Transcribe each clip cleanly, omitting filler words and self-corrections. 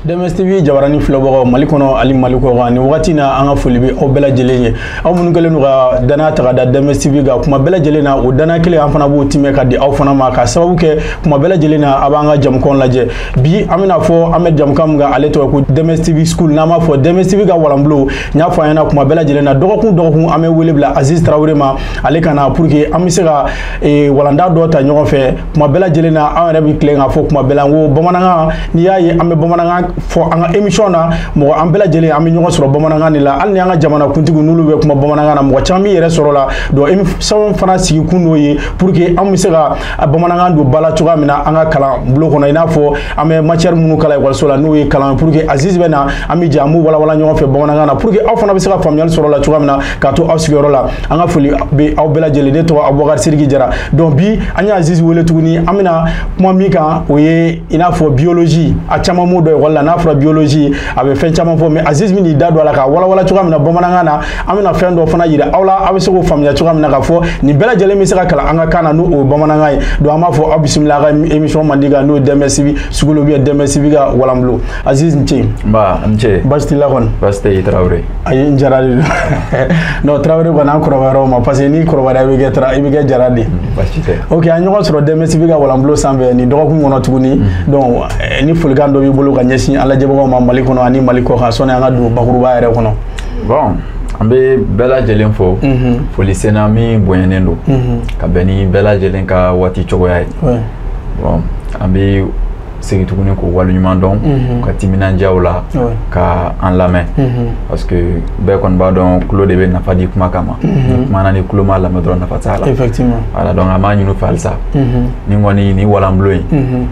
DMS-TV jabarani filɛbagaw Mali kɔnɔ ali Mali kɔ ni wagati na an ka foli bɛ aw bɛɛ lajɛlen ye aw minnu kɛlen don ka dana ta ka da DMS-TV ka kuma bɛɛ lajɛlen na o dana kelen an fana b'o timɛ ka di aw fana ma ka sababu kɛ kuma bɛɛ lajɛlen na a b'an ka jamukanw lajɛ bi an bɛna fɔ an bɛ jamukan min kan ale tɔgɔ ko DMS-TV School n'an b'a fɔ DMS-TV ka walanbulon n y'a fɔ an ɲɛna kuma bɛɛ lajɛlen na dɔgɔkun an bɛ wele bila Aziz Tarawele ma ale kana pour que an bɛ se ka walanda dɔ ta ɲɔgɔn fɛ kuma bɛɛ lajɛlen na an yɛrɛ bɛ tilen k'a fɔ kuma bɛɛ la ko bamanankan n'i y'a ye an bɛ bamanankan fɔ an ka émission na mɔgɔ an bɛɛ lajɛlen an bɛ ɲɔgɔn sɔrɔ bamanankan de la hali ni an ka jamana kuntigiw n'olu bɛ kuma bamanankan na mɔgɔ caman b'i yɛrɛ sɔrɔ la donc émission fana sigi kun n'o ye pour que an bɛ se ka bamanankan don ba la cogoya min na an ka kalan bulon kɔnɔ i n'a fɔ an bɛ matière minnu kalan ekɔliso la n'o ye kalan pour que Aziz bɛ na an bɛ jɛ an b'u walawala ɲɔgɔn fɛ bamanankan na pour que aw fana bɛ se ka faamuyali sɔrɔ la cogoya min na k'a to aw sigiyɔrɔ la an ka foli bɛ aw bɛɛ lajɛlen ne tɔgɔ Abubakar Sidiki Jara donc bi an ye Aziz wele tuguni an bɛna kuma min kan o ye i n'a fɔ biologie a caman m'o dɔn ekɔli la n'a fɔra biologie a bɛ fɛn caman fɔ mais Aziz min da don a la ka walawala cogoya min na bamanankan na an bɛna fɛn dɔ fana yira aw la aw bɛ se k'o faamuya cogoya min na k'a fɔ nin bɛɛ lajɛlen bɛ se ka kalan an ka kan na n'o ye bamanankan ye donc an b'a fɔ aw bisimila a ka émission mandi kan n'o ye DMS-TV School ou bien DMS-TV ka walanbulon Aziz n ce n ce baasi t'i la kɔni baasi tɛ i Tarawele ayi n Jara de don non Tarawele kɔni an kɔrɔbayara o ma parce que n'i kɔrɔbayara i bɛ kɛ Jara de baasi tɛ ok an ɲɔgɔn sɔrɔ DMS-TV ka walanbulon sanfɛ nin dɔgɔkun kɔnɔ tuguni donc ni folikan dɔ b'i bolo ka ɲɛsin an lajɛbagaw ma Mali kɔnɔ ani Mali kɔ kan sɔnni an ka don bakuruba yɛrɛ kɔnɔ bon an bɛ bɛɛ lajɛlen fo foli sena min bonyalen don ka bɛn ni bɛɛ lajɛlen ka waati cogoya ye bon an bɛ segin tuguni k'o waleɲuman dɔn ka timinandiya o la ka an lamɛn parce que bɛɛ kɔni b'a dɔn tulo de bɛ nafa di kuma kama ni kuma na ni tulo m'a lamɛn dɔrɔn nafa t'a la effectivement voilà donc an b'a ɲini u fɛ halisa ni kɔni ni walanbulon in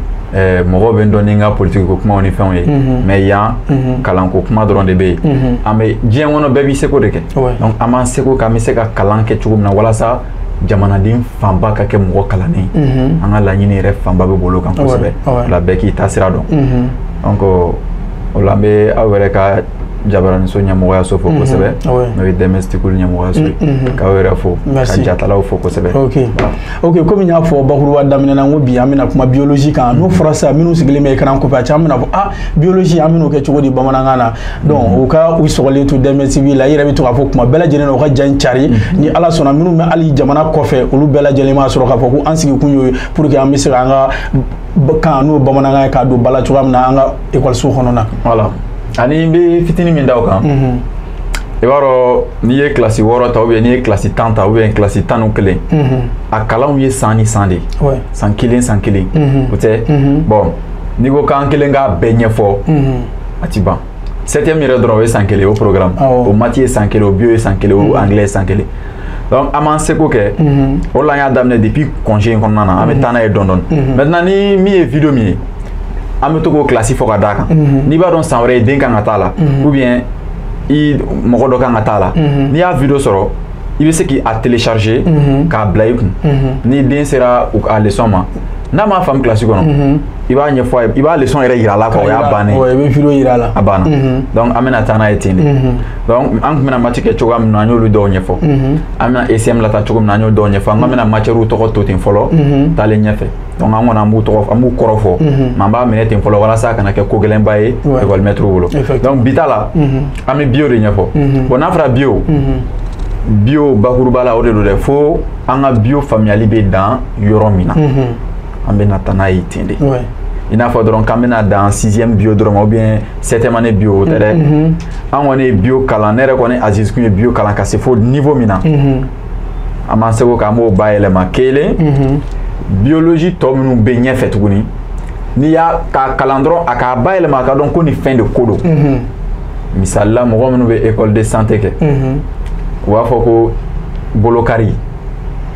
mɔgɔw bɛ n dɔn ni n ka politique ko kumaw ni fɛnw ye mais yan kalanko kuma dɔrɔn de bɛ yen an bɛ diɲɛ kɔnɔ bɛɛ b'i seko de kɛ donc an b'an seko k'an bɛ se ka kalan kɛ cogo min na walasa jamanaden fanba ka kɛ mɔgɔ kalannen an ka laɲini yɛrɛ fanba bɛ bolo kan kosɛbɛ o la bɛɛ k'i ta sira dɔn donc o la an bɛ aw yɛrɛ ka jabaraniso ɲɛmɔgɔyaso fo kosɛbɛ n'o ye DMS-TV ɲɛmɔgɔyaso ye k'aw yɛrɛ fo ka jatalaw fo kosɛbɛ ok komi n y'a fɔ bakuruba daminɛ na n ko bi an bɛna kuma biologie kan n'o fɔra sisan minnu sigilen bɛ écran kɔfɛ a caman bɛna fɔ biologie an bɛn'o kɛ cogo di bamanankan na donc u ka u sɔgɔlen to DMS-TV la i yɛrɛ bɛ to k'a fɔ kuma bɛɛ lajɛlen na u ka ja in cari ni Ala sɔnna minnu bɛ hali jamana kɔfɛ olu bɛɛ lajɛlen b'a sɔrɔ k'a fɔ ko an sigi kun y'o ye pour que an bɛ se ka an ka kan n'o bamanankan ye k'a don ba la cogoya min na an ka ekɔliso kɔnɔna voilà ani bɛ fitinin min da o kan i b'a dɔn n'i ye kilasi 6 ta ou bien n'i ye kilasi 10 ta ou bien kilasi 11 a kalanw ye san ni san de san kelen o tɛ bon n'i ko k'an kelen k'a bɛɛ ɲɛfɔ a ti ban 7e yɛrɛ dɔrɔn o ye san kelen o programme o mati ye san kelen o bio ye san kelen o anglais ye san kelen donc an b'an seko kɛ o la an y'a daminɛ depuis congé in kɔnɔna na an bɛ taa n'a ye dɔɔni dɔɔni maintenant ni min ye vidéo min ye an bɛ to k'o kilasi fɔ ka d'a kan n'i b'a dɔn san wɛrɛ i den kan ka t'a la ou bien i mɔgɔ dɔ kan ka t'a la n'i y'a vidéo sɔrɔ i bɛ se k'a télécharger k'a bila i kun ni den sera a leçon ma n'a m'a faamu kilasi kɔnɔ i b'a ɲɛfɔ a ye i b'a leçon yɛrɛ yira a la quoi o y'a bannen i bɛ vidéo yira a la a banna donc an bɛna taa n'a ye ten de donc an tun bɛna mati kɛ cogoya min na an y'olu dɔw ɲɛfɔ an bɛna ECM la taa cogo min na an y'o dɔw ɲɛfɔ an bɛna matière tɔgɔ to ten fɔlɔ taalen ɲɛfɛ donc an kɔni an b'u kɔrɔ fɔ mais an b'a minɛ ten fɔlɔ walasa a kana kɛ ko gɛlɛnba ye école maître bolo donc bi ta la an bɛ bio de ɲɛfɔ bon n'a fɔra bio bakuruba la o de don dɛ fo an ka bio faamuyali bɛ dan yɔrɔ min na an bɛna taa n'a ye ten de i n'a fɔ dɔrɔn k'an bɛna dan 6e bio dɔrɔn ou bien 7e année bio o tɛ dɛ an kɔni ye bio kalan ne yɛrɛ kɔni Aziz kun ye bio kalan ka se fo niveau min na an b'an seko k'an b'o bayɛlɛma kelen biologie tɔ minnu bɛ ɲɛfɛ tuguni n'i y'a k'a kalan dɔrɔn a k'a bayɛlɛma a ka dɔn ko nin fɛn de ko don misali la mɔgɔ minnu bɛ école de santé kɛ u b'a fɔ ko bolokari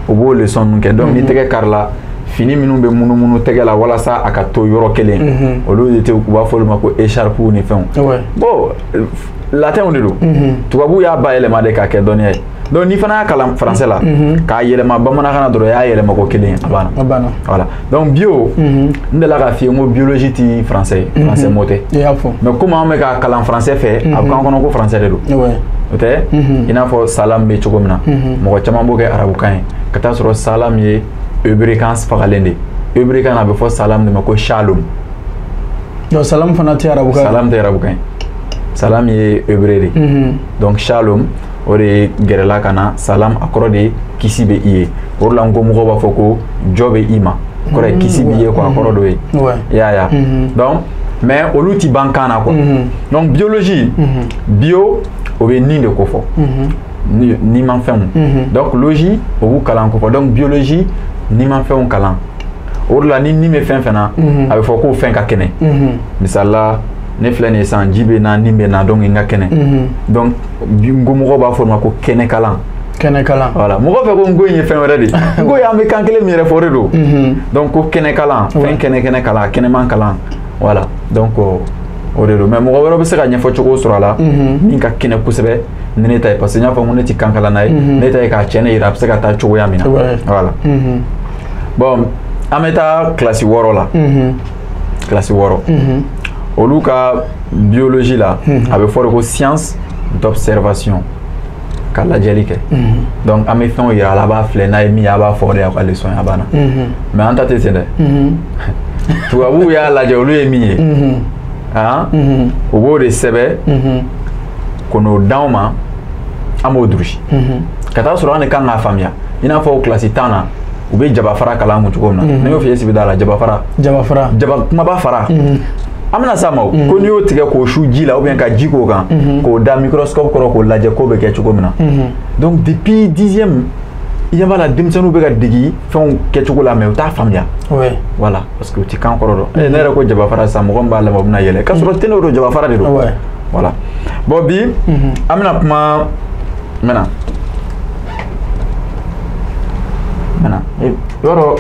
o b'o leçon ninnu kɛ donc ni tɛgɛ karila fini minnu bɛ munumunu tɛgɛ la walasa a ka to yɔrɔ kelen olu de tɛ u b'a fɔ olu ma ko écharpe ni fɛnw bon latin de don tubabu y'a bayɛlɛma de k'a kɛ dɔnniya ye donc n'i fana y'a kalan français la k'a yɛlɛma bamanankan na dɔrɔn i y'a yɛlɛma ko kelen a banna voilà donc bio n delila k'a f'i ye n ko biologie ti français français mot tɛ mais comme an bɛ ka kalan français fɛ a bɛ k'an kɔnɔ ko français de don o tɛ i n'a fɔ salam bɛ cogo min na mɔgɔ caman b'o kɛ arabukan ye ka taa sɔrɔ salam ye hébreukan fagalen de hébreukan na a bɛ fɔ salam de ma ko shalom donc salam fana tɛ arabukan salam tɛ arabukan salam ye hébreu de donc shalom o de gɛrɛla ka na salam a kɔrɔ de kisi bɛ i ye o de la n ko mɔgɔw b'a fɔ ko jɔ bɛ i ma kɔrɔ ye kisi b'i ye quoi a kɔrɔ dɔ ye i y'a ye donc mais olu ti ban kan na quoi donc biologie bio o bɛ nin de ko fɔ ni ma fɛnw donc logie o b'u kalan ko fɔ donc biologie ni ma fɛnw kalan o de la ni bɛ fɛn fɛn na a bɛ fɔ k'o fɛn ka kɛnɛ misala ne filɛ nin ye san ji bɛ na ni bɛ na donc n ka kɛnɛ donc n ko mɔgɔw b'a fɔ o ma ko kɛnɛ kalan kɛnɛ kalan voilà mɔgɔ fɛ ko n ko in ye fɛn wɛrɛ de n ko an bɛ kan kelen min yɛrɛ fɔ o de don donc ko kɛnɛ kalan fɛn kɛnɛ kalan kɛnɛman kalan voilà donc o de don mais mɔgɔ wɛrɛ bɛ se ka ɲɛfɔ cogo sɔrɔ a la min ka kɛnɛ kosɛbɛ ni ne ta ye parce que n y'a fɔ ko ne ti kan kalan n'a ye ne ta ye k'a cɛ ne yɛrɛ a bɛ se ka taa cogoya min na voilà bon an bɛ taa kilasi 6 la kilasi 6 olu ka biologie la a bɛ fɔ de ko science d'observation ka lajɛli kɛ donc an bɛ fɛnw yira a la a b'a filɛ n'a ye min ye a b'a fɔ de a ka leçon ye a banna mais an ta tɛ ten dɛ tubabuw y'a lajɛ olu ye min ye u b'o de sɛbɛ ko n'o d'anw ma an b'o durusi ka taa sɔrɔ an de kan k'a faamuya i n'a fɔ kilasi 10 na u bɛ jabafara kalan kun cogo min na ne y'o f'i ye sigida la jaba kumaba fara an bɛna s'a ma ko n'i y'o tigɛ k'o su ji la ou bien ka ji k'o kan k'o da microscope kɔrɔ k'o lajɛ k'o bɛ kɛ cogo min na donc depuis 10e i ɲɛ b'a la denmisɛnninw bɛ ka degi fɛnw kɛcogo la mais u t'a faamuya voilà parce que u ti kan kɔrɔ dɔn ne yɛrɛ ko jabafara sisan mɔgɔ min b'a lamɛn u bɛna yɛlɛ k'a sɔrɔ tɛnɛw don jabafara de don voilà bon bi an bɛna kuma maintenant yɔrɔ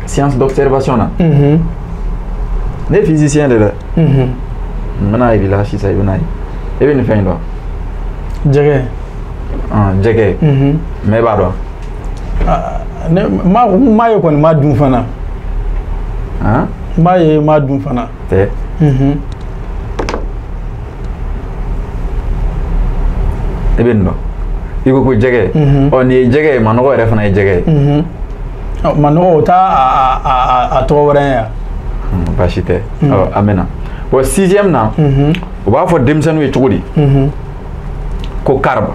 science d'observation na ne physicien de dɛ n bɛna yir'i la sisan i bɛna ye i bɛ nin fɛn in dɔn jɛgɛ jɛgɛ mais i b'a dɔn m'a ye kɔni m'a dun fana m'a ye m'a dun fana tɛ i bɛ nin dɔn i ko jɛgɛ ɔ nin ye jɛgɛ ye manɔgɔ yɛrɛ fana ye jɛgɛ ye manɔgɔ o t'a tɔgɔ wɛrɛ ye yan baasi tɛ an bɛ na bon 6e na u b'a fɔ denmisɛnninw ye cogo di ko carbe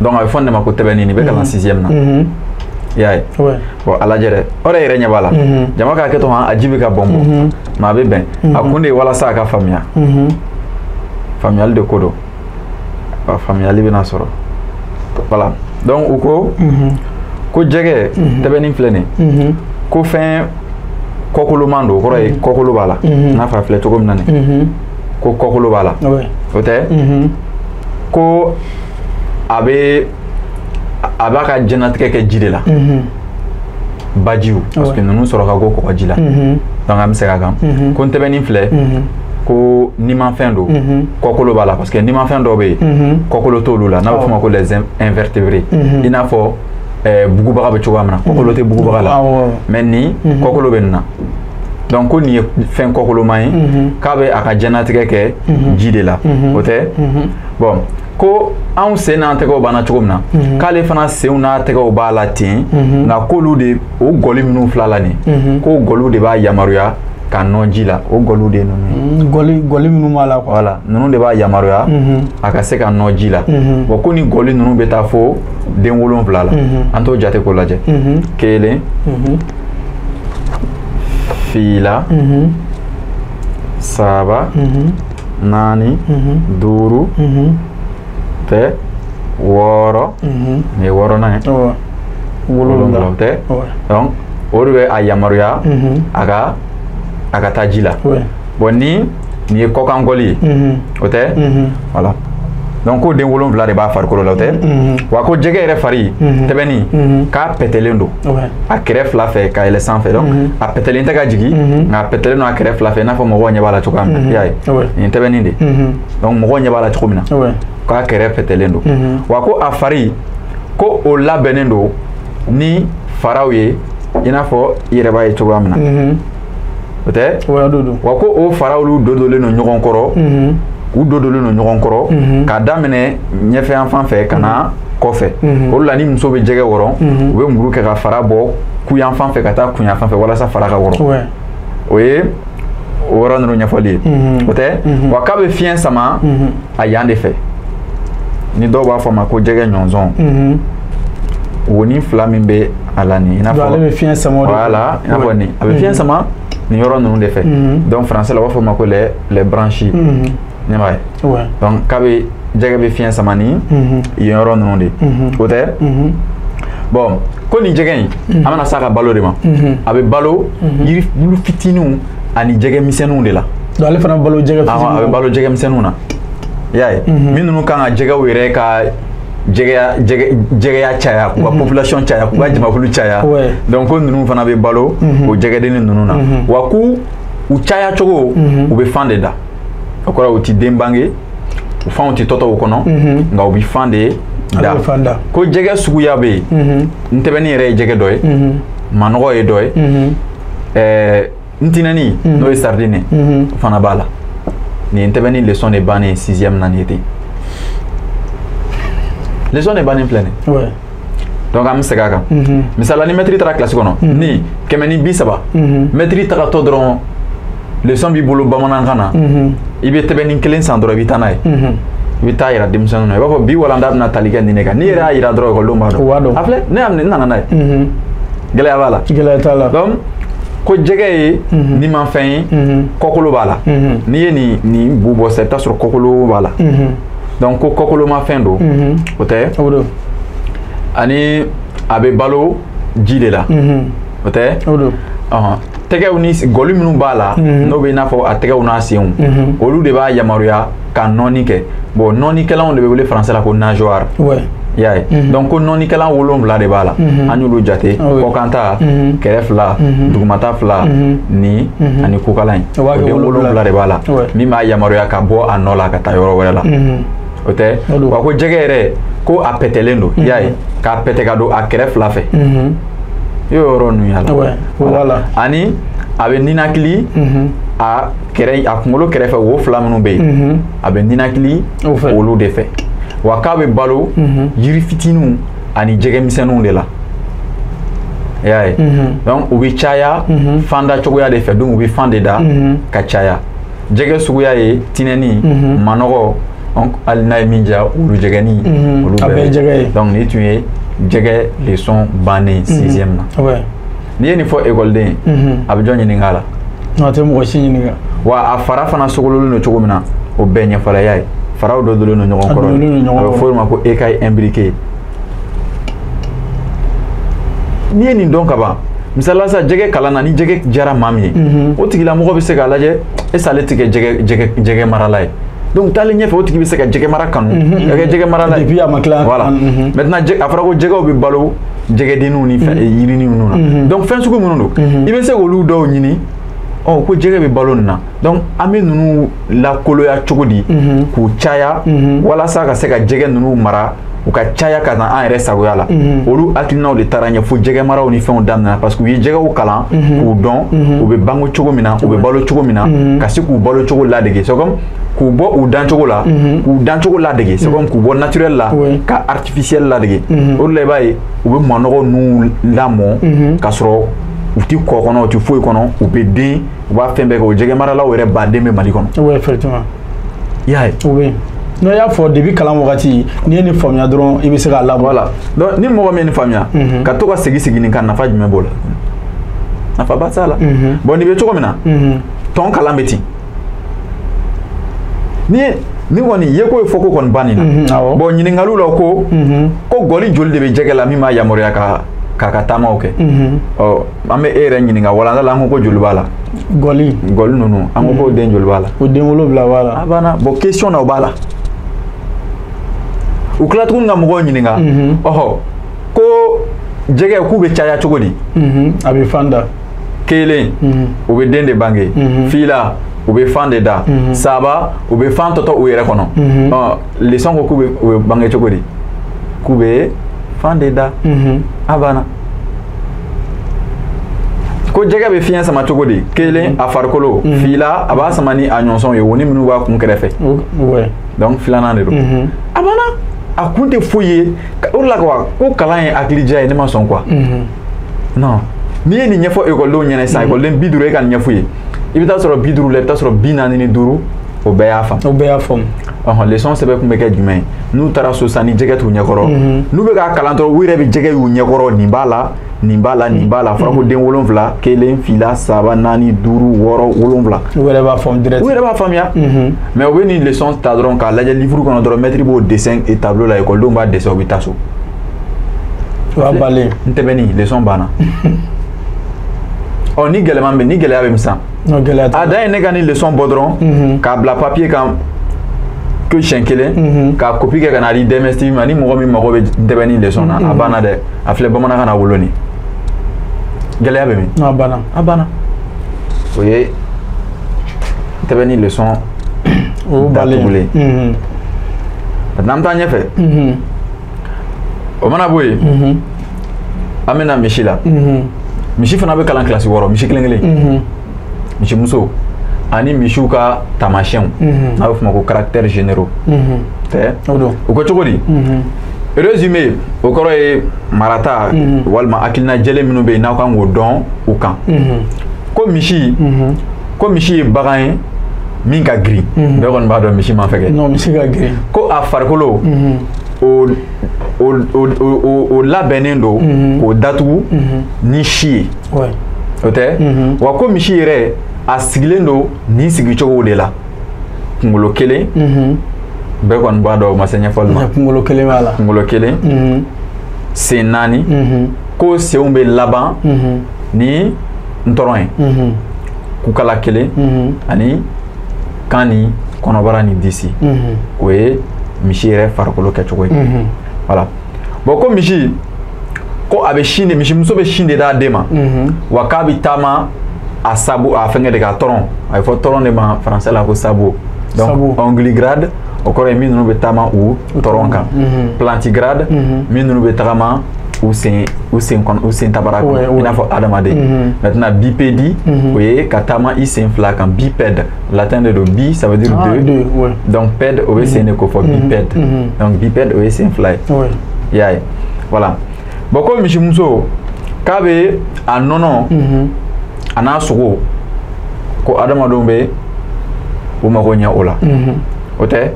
donc a bɛ fɔ nin de ma ko tɛbɛnni nin bɛ kalan 6e na i y'a ye bon a lajɛ dɛ o de yɛrɛ ɲɛ b'a la jama k'a kɛ to a ji bɛ ka bɔn bɔn mais a bɛ bɛn a kun de ye walasa a ka faamuya faamuyali de ko don faamuyali bɛna sɔrɔ voilà donc u ko jɛgɛ tɛbɛnni filɛ nin ko fɛn kɔkoloman don o kɔrɔ ye kɔkolo b'a la n'a fɔ a filɛ cogo min na nin ko kɔkolo b'a la o tɛ ko a b'a ka diɲɛlatigɛ kɛ ji de la bajiw parce que ninnu sɔrɔ ka go kɔgɔji la donc an bɛ segin a kan ko n tɛbɛnni filɛ ko nimafɛn don kɔkolo b'a la parce que nimafɛn dɔw bɛ yen kɔkolo t'olu la n'a bɛ f'o ma ko les invertébrés i n'a fɔ bugubaga bɛ cogoya min na kɔkolo tɛ bugubaga la mais ni kɔkolo bɛ nin na donc ko nin ye fɛn kɔkoloman ye k'a bɛ a ka diɲɛlatigɛ kɛ ji de la o tɛ bon ko anw sen n'an tɛgɛw banna cogo min na k'ale fana senw n'a tɛgɛw b'a la ten nka k'olu de o gɔli minnu fila la nin k'o gɔliw de b'a yamaruya ka nɔ ji la o gɔliw de ye ninnu ye gɔli minnu b'a la voilà ninnu de b'a yamaruya a ka se ka nɔ ji la bon ko ni gɔli ninnu bɛ taa fo den 7 la an t'o jate k'o lajɛ 1 fila 3 4 5 tɛ 6 nin ye 6nan ye 7 tɛ donc o de bɛ a yamaruya a ka taa ji la bon nin ye kɔkangɔli ye o tɛ voilà donc ko den 7 de b'a farikolo la o tɛ wa ko jɛgɛ yɛrɛ fari tɛbɛnni k'a pɛtɛlen don a kɛrɛ 2 fɛ ka yɛlɛ sanfɛ donc a pɛtɛlen tɛ ka jigin nka a pɛtɛlen don a kɛrɛ 2 fɛ i n'a fɔ mɔgɔw ɲɛ b'a la cogoya min na i y'a ye nin tɛbɛnni de donc mɔgɔw ɲɛ b'a la cogo min na k'a kɛrɛ pɛtɛlen don wa ko a fari ko o labɛnnen don ni faraw ye i n'a fɔ i yɛrɛ b'a ye cogoya min na o tɛ wa ko o faraw dodolen don ɲɔgɔn kɔrɔ u dodolen don ɲɔgɔn kɔrɔ k'a daminɛ ɲɛfɛ yan fan fɛ ka na kɔfɛ o de la ni muso bɛ jɛgɛ wɔrɔ u bɛ muru kɛ ka fara bɔ kuyan fan fɛ ka taa kunya fan fɛ walasa fara ka wɔrɔ o ye o yɔrɔ ninnu ɲɛfɔli ye o tɛ wa k'a bɛ fiɲɛ sama a yan de fɛ ni dɔw b'a fɔ ma ko jɛgɛ ɲɔnsɔn woni fila min bɛ a la nin i n'a fɔ ale bɛ fiɲɛ sama o de fɛ voilà i n'a fɔ nin a bɛ fiɲɛ sama nin yɔrɔ ninnu de fɛ donc français la u b'a fɔ ma ko les branchies ne m'a ye donc k'a bɛ jɛgɛ bɛ fiɲɛ sama ni yen yɔrɔ ninnu de o tɛ bon ko nin jɛgɛ in an bɛna s'a ka balo de ma a bɛ balo yiri bulu fitininw ani jɛgɛ misɛnninw de la donc ale fana bɛ balo jɛgɛ fitininw a bɛ balo jɛgɛ misɛnninw na i y'a ye min ninnu kan ka jɛgɛw yɛrɛ ka jɛgɛya caya k'u ka population caya k'u ka jamakulu caya donc ko ninnu fana bɛ balo o jɛgɛdennin ninnu na wa k'u caya cogo u bɛ fan de da o kɔrɔ u ti den bange u fanw ti tɔtɔ o kɔnɔ nka u bɛ fan de da ko jɛgɛ suguya bɛ yen ntɛbɛnni yɛrɛ ye jɛgɛ dɔ ye manɔgɔ ye dɔ ye ntinɛni n'o ye sardine o fana b'a la nin ntɛbɛnni leçon de bannen 6e na nin ye ten leçon de bannen filɛ nin donc an bɛ segin a kan misala ni mɛtiri taara kilasi kɔnɔ ni 130 mɛtiri tagatɔ dɔrɔn leçon b'i bolo bamanankan na i bɛ tɛbɛnni kelen san dɔrɔn i bɛ taa n'a ye i bɛ taa yira denmisɛnninw na i b'a fɔ bi walanda bɛna tali kɛ nin de kan n'i yɛrɛ y'a yira dɔrɔn ekɔlidenw b'a dɔn a filɛ ne nana n'a ye gɛlɛya b'a la gɛlɛya t'a la donc ko jɛgɛ ye ni ma fɛn ye kɔkolo b'a la n'i ye nin bu bɔ sisan i bɛ taa sɔrɔ kɔkolo b'a la donc ko kɔkolo ma fɛn don o tɛ ani a bɛ balo ji de la o tɛ tɛgɛw ni gɔli minnu b'a la n'o bɛ i n'a fɔ a tɛgɛw n'a senw olu de b'a yamaruya ka nɔɔni kɛ bon nɔɔnikɛlanw de bɛ wele français la ko nageoire i y'a ye donc ko nɔɔnikɛlan 7 de b'a la an y'olu jate kɔkanta kɛrɛ 2 dugumata 2 ni ani kokalan in o den 7 de b'a la min b'a yamaruya ka bɔ a nɔ la ka taa yɔrɔ wɛrɛ la o tɛ wa ko jɛgɛ yɛrɛ ko a pɛtɛlen don i y'a ye k'a pɛtɛ ka don a kɛrɛ 2 fɛ i y'o yɔrɔ ninnu y'a la ani a bɛ ninakili a kunkolo kɛrɛfɛ wo 2 minnu bɛ yen a bɛ ninakili olu de fɛ wa k'a bɛ balo yiri fitininw ani jɛgɛ misɛnninw de la i y'a ye donc u bɛ caya fan da cogoya de fɛ donc u bɛ fan de da ka caya jɛgɛ suguya ye tinɛni manɔgɔ hali n'a ye min diya olu jɛgɛni olu bɛɛ ye donc nin tun ye jɛgɛ leçon bannen 6e na n'i ye nin fɔ ekɔliden a bɛ jɔn ɲininka a la a tɛ mɔgɔ si ɲininka wa a fara fana sogololen don cogo min na o bɛɛ ɲɛfɔla y'a ye faraw dɔ donnen don ɲɔgɔn kɔrɔ a bɛ fɔ o ma ko écaille imbriquée n'i ye nin dɔn ka ban misalila sisan jɛgɛ kalan na ni jɛgɛ diyara maa min ye o tigilamɔgɔ bɛ se k'a lajɛ est-ce que ale tɛ kɛ jɛgɛ marala ye donc taalen ɲɛfɛ o tigi bɛ se ka jɛgɛ mara kanu ka kɛ jɛgɛ marala ye voilà maintenant a fɔra ko jɛgɛw bɛ balo jɛgɛdenninw ni yirinin ninnu na donc fɛn sugu minnu don i bɛ se k'olu dɔw ɲini ko jɛgɛ bɛ balo nin na donc an bɛ ninnu lakoloya cogo di k'u caya walasa ka se ka jɛgɛ ninnu mara u ka caya ka na an yɛrɛ sagoya la olu hakilinaw de taara ɲɛ fo jɛgɛ maraw ni fɛnw daminɛna parce que u ye jɛgɛw kalan k'u dɔn u bɛ bange cogo min na u bɛ balo cogo min na ka se k'u balo cogo ladege c'est comme k'u bɔ u dancogo la k'u dancogo ladege c'est comme k'u bɔ naturel la ka artificiel ladege o de la i b'a ye u bɛ manɔgɔ ninnu lamɔ ka sɔrɔ u ti kɔ kɔnɔ u ti foyi kɔnɔ u bɛ den u b'a fɛn bɛɛ kɛ o jɛgɛ maralaw yɛrɛ baden bɛ Mali kɔnɔ. oui effectivement. i y'a ye. oui n'o y'a fɔ depuis kalan wagati n'i ye nin faamuya dɔrɔn i bɛ se k'a labɔ. voilà donc ni mɔgɔ min ye nin faamuya ka to ka segin nin kan nafa jumɛn b'o la nafa ba t'a la bon nin bɛ cogo min na tɔn kalan bɛ ten ni kɔni ye ko ye fɔ ko kɔni ban nin na bon ɲininkaliw la ko gɔli joli de bɛ jɛgɛ la min b'a yamaruya k'a ka taamaw kɛ an bɛ e yɛrɛ ɲininka walanda la an ko joli b'a la gɔli ninnu an ko k'o den joli b'a la o den 7 b'a la a banna bon question na o b'a la u tila tuguni ka mɔgɔw ɲininka ko jɛgɛ k'u bɛ caya cogo di a bɛ fan da kelen u bɛ den de bange fila u bɛ fan de da saba u bɛ fan tɔtɔ u yɛrɛ kɔnɔ leçon ko k'u bɛ bange cogo di k'u bɛ fan de da a banna ko jɛgɛ bɛ fiɲɛ sama cogo di kelen a farikolo fila a b'a sama ni a ɲɔnsɔnw ye wo ni minnu b'a kun kɛrɛfɛ donc filanan de don a banna a kun tɛ foyi ye o de la ko kalan ye hakilija ye ne ma sɔn quoi non n'i ye nin ɲɛfɔ ekɔlidenw ɲɛna sisan ekɔliden 50 e ka nin ɲɛfɔ ye i bɛ taa sɔrɔ 50 la i bɛ taa sɔrɔ 45 o bɛɛ y'a faamu. o bɛɛ y'a faamu. leçon sɛbɛn kun bɛ kɛ jumɛn ye n'u taara so san ni jɛgɛ t'u ɲɛkɔrɔ n'u bɛ k'a kalan dɔrɔn u yɛrɛ bɛ jɛgɛ y'u ɲɛkɔrɔ nin b'a la nin b'a la nin b'a la fɔra ko den 7 1 2 3 4 5 6 7 u yɛrɛ b'a faamu direct. u yɛrɛ b'a faamuya mais u bɛ nin leçon ta dɔrɔn k'a lajɛ livre kɔnɔ dɔrɔn maître b'o dessin et tableau la école denw b'a dessin u bɛ taa so. o y'a balen. n tɛ bɛ nin leçon banna. ɔ ni gɛlɛya bɛ ni gɛlɛya bɛ min san. a dan ye ne ka ni leçon bɔ dɔrɔn k'a bila papier kan que siɲɛ kelen k'a copie kɛ ka na di DMS TV ma ni mɔgɔ min mago bɛ n tɛ bɛ ni leçon na a banna dɛ a filɛ bamanankan na wolo nin gɛlɛya bɛ min. a banna. a banna. o ye n tɛ bɛ ni leçon datugulen. maintenant an bɛ taa ɲɛfɛ. o mana bɔ yen an bɛ na misi la. misi fana bɛ kalan kilasi 6 misi kelen kelen. misi muso ani misiw ka taamasiyɛnw n'a bɛ f'o ma ko caractères généraux. tɛ o ko cogo di. résumé o kɔrɔ ye marata walima hakilina jɛlen minnu bɛ yen n'aw kan k'o dɔn u kan. ko misi ye bagan ye min ka girin. bɛɛ kɔni b'a dɔn misi man fɛ kɛ. non misi ka girin. ko a farikolo o labɛnnen don k'o datugu ni si ye. o tɛ wa ko misi yɛrɛ a sigilen don nin sigicogo de la kunkolo kelen bɛɛ kɔni b'a dɔn o ma se ɲɛfɔli ma. kunkolo kelen b'a la. kunkolo kelen sen 4 ko senw bɛ laban ni ntɔrɔn ye kukala kelen ani kan ni kɔnɔbara ni disi o ye misi yɛrɛ farikolo kɛcogo ye. voilà bon ko misi ko a bɛ sin de misimuso bɛ sin de d'a den ma wa k'a bɛ taama a sabo a fɛngɛ de ka tɔrɔn a bɛ fɔ tɔrɔn de ma français la ko sabo donc onguligrade o kɔrɔ ye min ninnu bɛ taama u tɔrɔn kan plantigrade min ninnu bɛ tagama u sen tabara kan i n'a fɔ adamaden maintenant bipédie o ye ka taama i sen 2 kan bipède latin de don bi ça veut dire 2 donc pède o bɛ sen de ko fɔ bipède donc bipède o ye sen 2 ye i y'a ye voilà bon ko misimuso k'a bɛ a nɔnɔ a n'a sogo ko adamadenw bɛ u mago ɲɛ o la o tɛ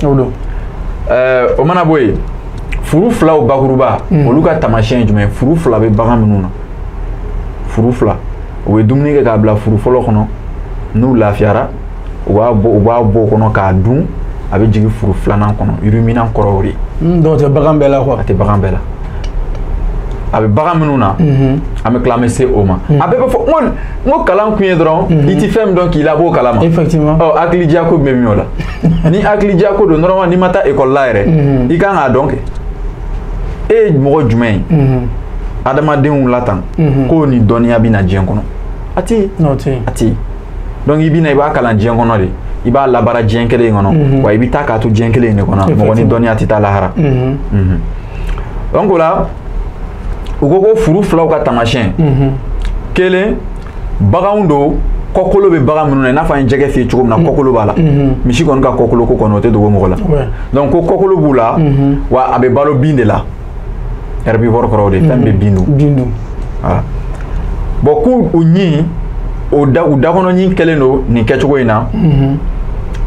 o mana bɔ yen furu filaw bakuruba olu ka taamasiyɛn ye jumɛn furu fila bɛ bagan minnu na furu fila u bɛ dumuni kɛ k'a bila furu fɔlɔ kɔnɔ n'u lafiyara u b'a bɔ o kɔnɔ k'a dun a bɛ jigin furu filanan kɔnɔ yurumina kɔrɔ o de ye. donc tɛ bagan bɛɛ la quoi. a tɛ bagan bɛɛ la a bɛ bagan minnu na an bɛ tila an bɛ se o ma a bɛɛ bɛ fɔ n ko kalan kun ye dɔrɔn i tɛ fɛn min dɔn k'i labɔ o kalama. effectivement ɔ hakilidiya ko bɛ min o la ni hakilidiya ko don normalement n'i ma taa ekɔli la yɛrɛ i kan k'a dɔn kɛ e ye mɔgɔ jumɛn ye adamadenw la tan ko ni dɔnniya bɛ na diɲɛ kɔnɔ a tɛ yen a tɛ yen donc i bɛ na i b'a kalan diɲɛ kɔnɔ de i b'a labaara diɲɛ kelen in kɔnɔ wa i bɛ taa k'a to diɲɛ kelen in de kɔnɔ mɔgɔ ni dɔnniya tɛ taa lahara donc o la u ko furu filaw ka taamasiyɛn kelen baganw don kɔkolo bɛ bagan minnu na i n'a fɔ an ye jɛgɛ f'i ye cogo min na kɔkolo b'a la misi kɔni ka kɔkolo ko kɔni o tɛ dogo mɔgɔ la donc ko kɔkolo b'u la wa a bɛ balo bin de la herbivore kɔrɔ o de fɛn bɛ bin dun voilà bon k'u ɲi u dakɔnɔ ɲi kɛlen don nin kɛcogo in na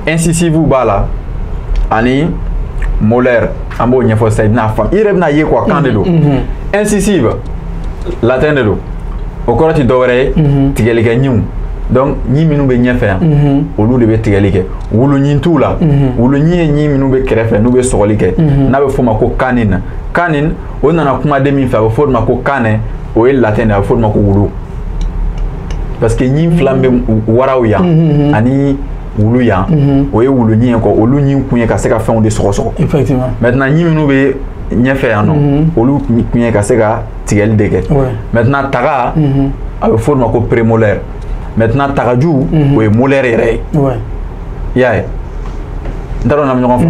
incisive b'a la ani molaire an b'o ɲɛfɔ sisan i bɛna faamu i yɛrɛ bɛna ye quoi kan de don incisive latin de don o kɔrɔ tɛ dɔwɛrɛ ye tigɛlikɛ ɲiw donc ɲi minnu bɛ ɲɛfɛ yan olu de bɛ tigɛli kɛ wuluɲi t'u la wuluɲi ye ɲi minnu bɛ kɛrɛfɛ n'u bɛ sɔgɔli kɛ n'a bɛ f'o ma ko canine canine o nana kumaden min fɛ a bɛ f'o de ma ko canne o ye latin de a bɛ f'o de ma ko wulu parce que ɲi fila bɛ waraw yan ani wulu yan o ye wuluɲi ye quoi olu ɲi kun ye ka se ka fɛnw de sɔgɔsɔgɔ effectivement maintenant ɲi minnu bɛ ɲɛfɛ yan nɔ olu kun ye ka se ka tigɛli de kɛ maintenant taga a bɛ f'o de ma ko prémolaire maintenant tagaju o ye molaire yɛrɛ ye i y'a ye n t'a dɔn n'an bɛ ɲɔgɔn fɔ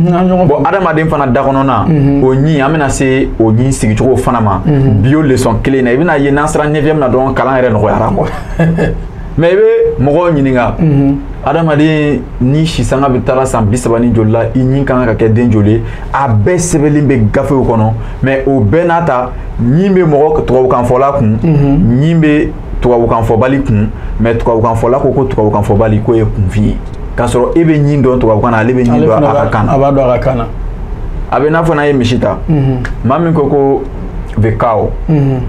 bon adamaden fana da kɔnɔna o ɲi an bɛna se o ɲi sigicogo fana ma bio leçon kelen na i bɛna ye n'an sera 9e na dɔrɔn kalan yɛrɛ nɔgɔyara quoi mais i bɛ mɔgɔw ɲininka adamaden ni sisanga bɛ taara san 30 ni joli la i ɲi kan ka kɛ den joli ye a bɛɛ sɛbɛnlen bɛ gafew kɔnɔ mais o bɛɛ n'a ta ɲi bɛ mɔgɔ tubabukanfɔla kun ɲi bɛ tubabukan fɔbali kun mais tubabukan fɔla ko tubabukan fɔbali ko ye kunfi k'a sɔrɔ e bɛ ɲin dɔn tubabukan na ale bɛ ɲin dɔn a ka kan na a b'a dɔn a ka kan na a bɛ n'a fɔ n'a ye misi ta maa min ko the cow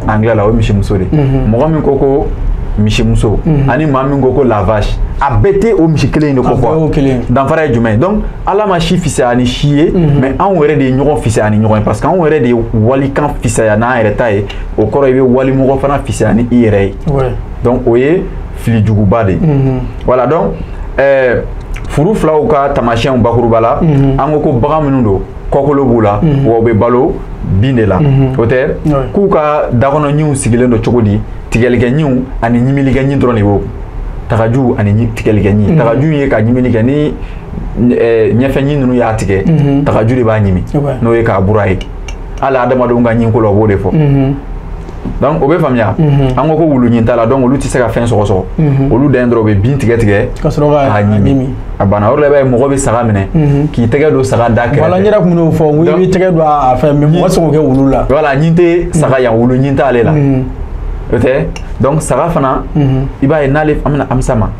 anglais la o ye misimuso de mɔgɔ min ko misimuso ani maa min ko la vache a bɛɛ tɛ o misi kelen in de ko fɔ danfara ye jumɛn donc ala ma si fisaya ni si ye mais anw yɛrɛ de ye ɲɔgɔn fisaya ni ɲɔgɔn ye parce que anw yɛrɛ de ye walikan fisaya n'an yɛrɛ ta ye o kɔrɔ i bɛ walimɔgɔ fana fisaya ni i yɛrɛ ye donc o ye fili juguba de ye voilà donc furu filaw ka tamasiyɛnw bakuruba la an ko bagan minnu don kɔkolo b'u la wa u bɛ balo bin de la o tɛ k'u ka dakɔnɔɲiw sigilen don cogo di tigɛlikɛɲiw ani ɲimilikɛɲi dɔrɔn de b'o tagaju ani tigɛlikɛɲi tagaju ye ka ɲimili kɛ ni ɲɛfɛɲi ninnu y'a tigɛ tagaju de b'a ɲimi n'o ye k'a bura ye hali adamadenw ka ɲinko la o b'o de fɔ donc o bɛ faamuya an ko wulu ɲin t'a la donc olu tɛ se ka fɛn sɔgɔsɔgɔ olu dan dɔrɔn u bɛ bin tigɛ ka sɔrɔ k'a ɲimi a banna o de la i b'a ye mɔgɔ bɛ saga minɛ k'i tɛgɛ don saga da kɛrɛfɛ voilà n yɛrɛ tun b'o fɔ n ko i b'i tɛgɛ don a fɛn mais mɔgɔ sɔn k'o kɛ wulu la voilà ɲin tɛ saga yan wulu ɲin t'ale la o tɛ donc saga fana i b'a ye n'ale an bɛna amisa ma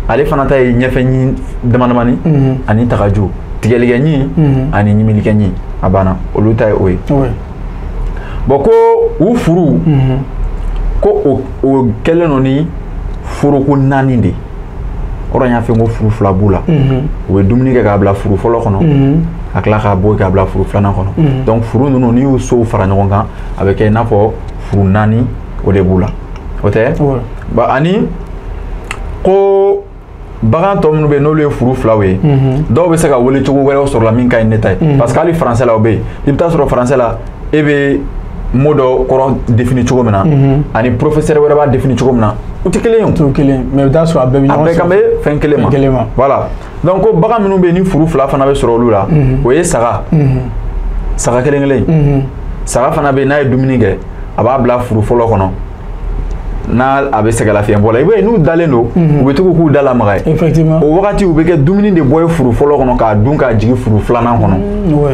ale fana ta ye ɲɛfɛɲi damadamani ani tagaju tigɛlikɛɲi ani ɲimilikɛɲi a banna olu ta ye o ye bon ko u furu ko o kɛlen don ni foroko 4 de o y'a fɛ ko furu 2 b'u la u bɛ dumuni kɛ k'a bila furu fɔlɔ kɔnɔ a tila k'a bɔ k'a bila furu 2nan kɔnɔ donc furu ninnu n'i y'u sow fara ɲɔgɔn kan a bɛ kɛ i n'a fɔ furu 4 o de b'u la o tɛ ba ani ko bagan tɔ minnu bɛ yen n'olu ye furu 2 ye dɔw bɛ se ka wele cogo wɛrɛw sɔrɔ la min ka ɲi ne ta ye parce que hali français la o bɛ yen i bɛ taa sɔrɔ français la e bɛ mot dɔ kɔrɔ défini cogo min na ani professeur wɛrɛ b'a défini cogo min na u tɛ kelen ye o tɛ kelen mais i bɛ taa sɔrɔ a bɛɛ bɛ ɲɔgɔn sɔrɔ a bɛɛ kan bɛ fɛn kelen ma voilà donc ko bagan minnu bɛ yen ni furu 2 fana bɛ sɔrɔ olu la o ye saga saga kelen kelen saga fana bɛ yen n'a ye dumuni kɛ a b'a bila furu fɔlɔ kɔnɔ n'a a bɛ sɛgɛlafiɲɛ bɔ la i b'a ye n'u dalen don u bɛ to k'u da lamaga ye effectivement o wagati u bɛ kɛ dumuni de bɔ ye furu fɔlɔ kɔnɔ k'a dun k'a jigin furu 2nan kɔnɔ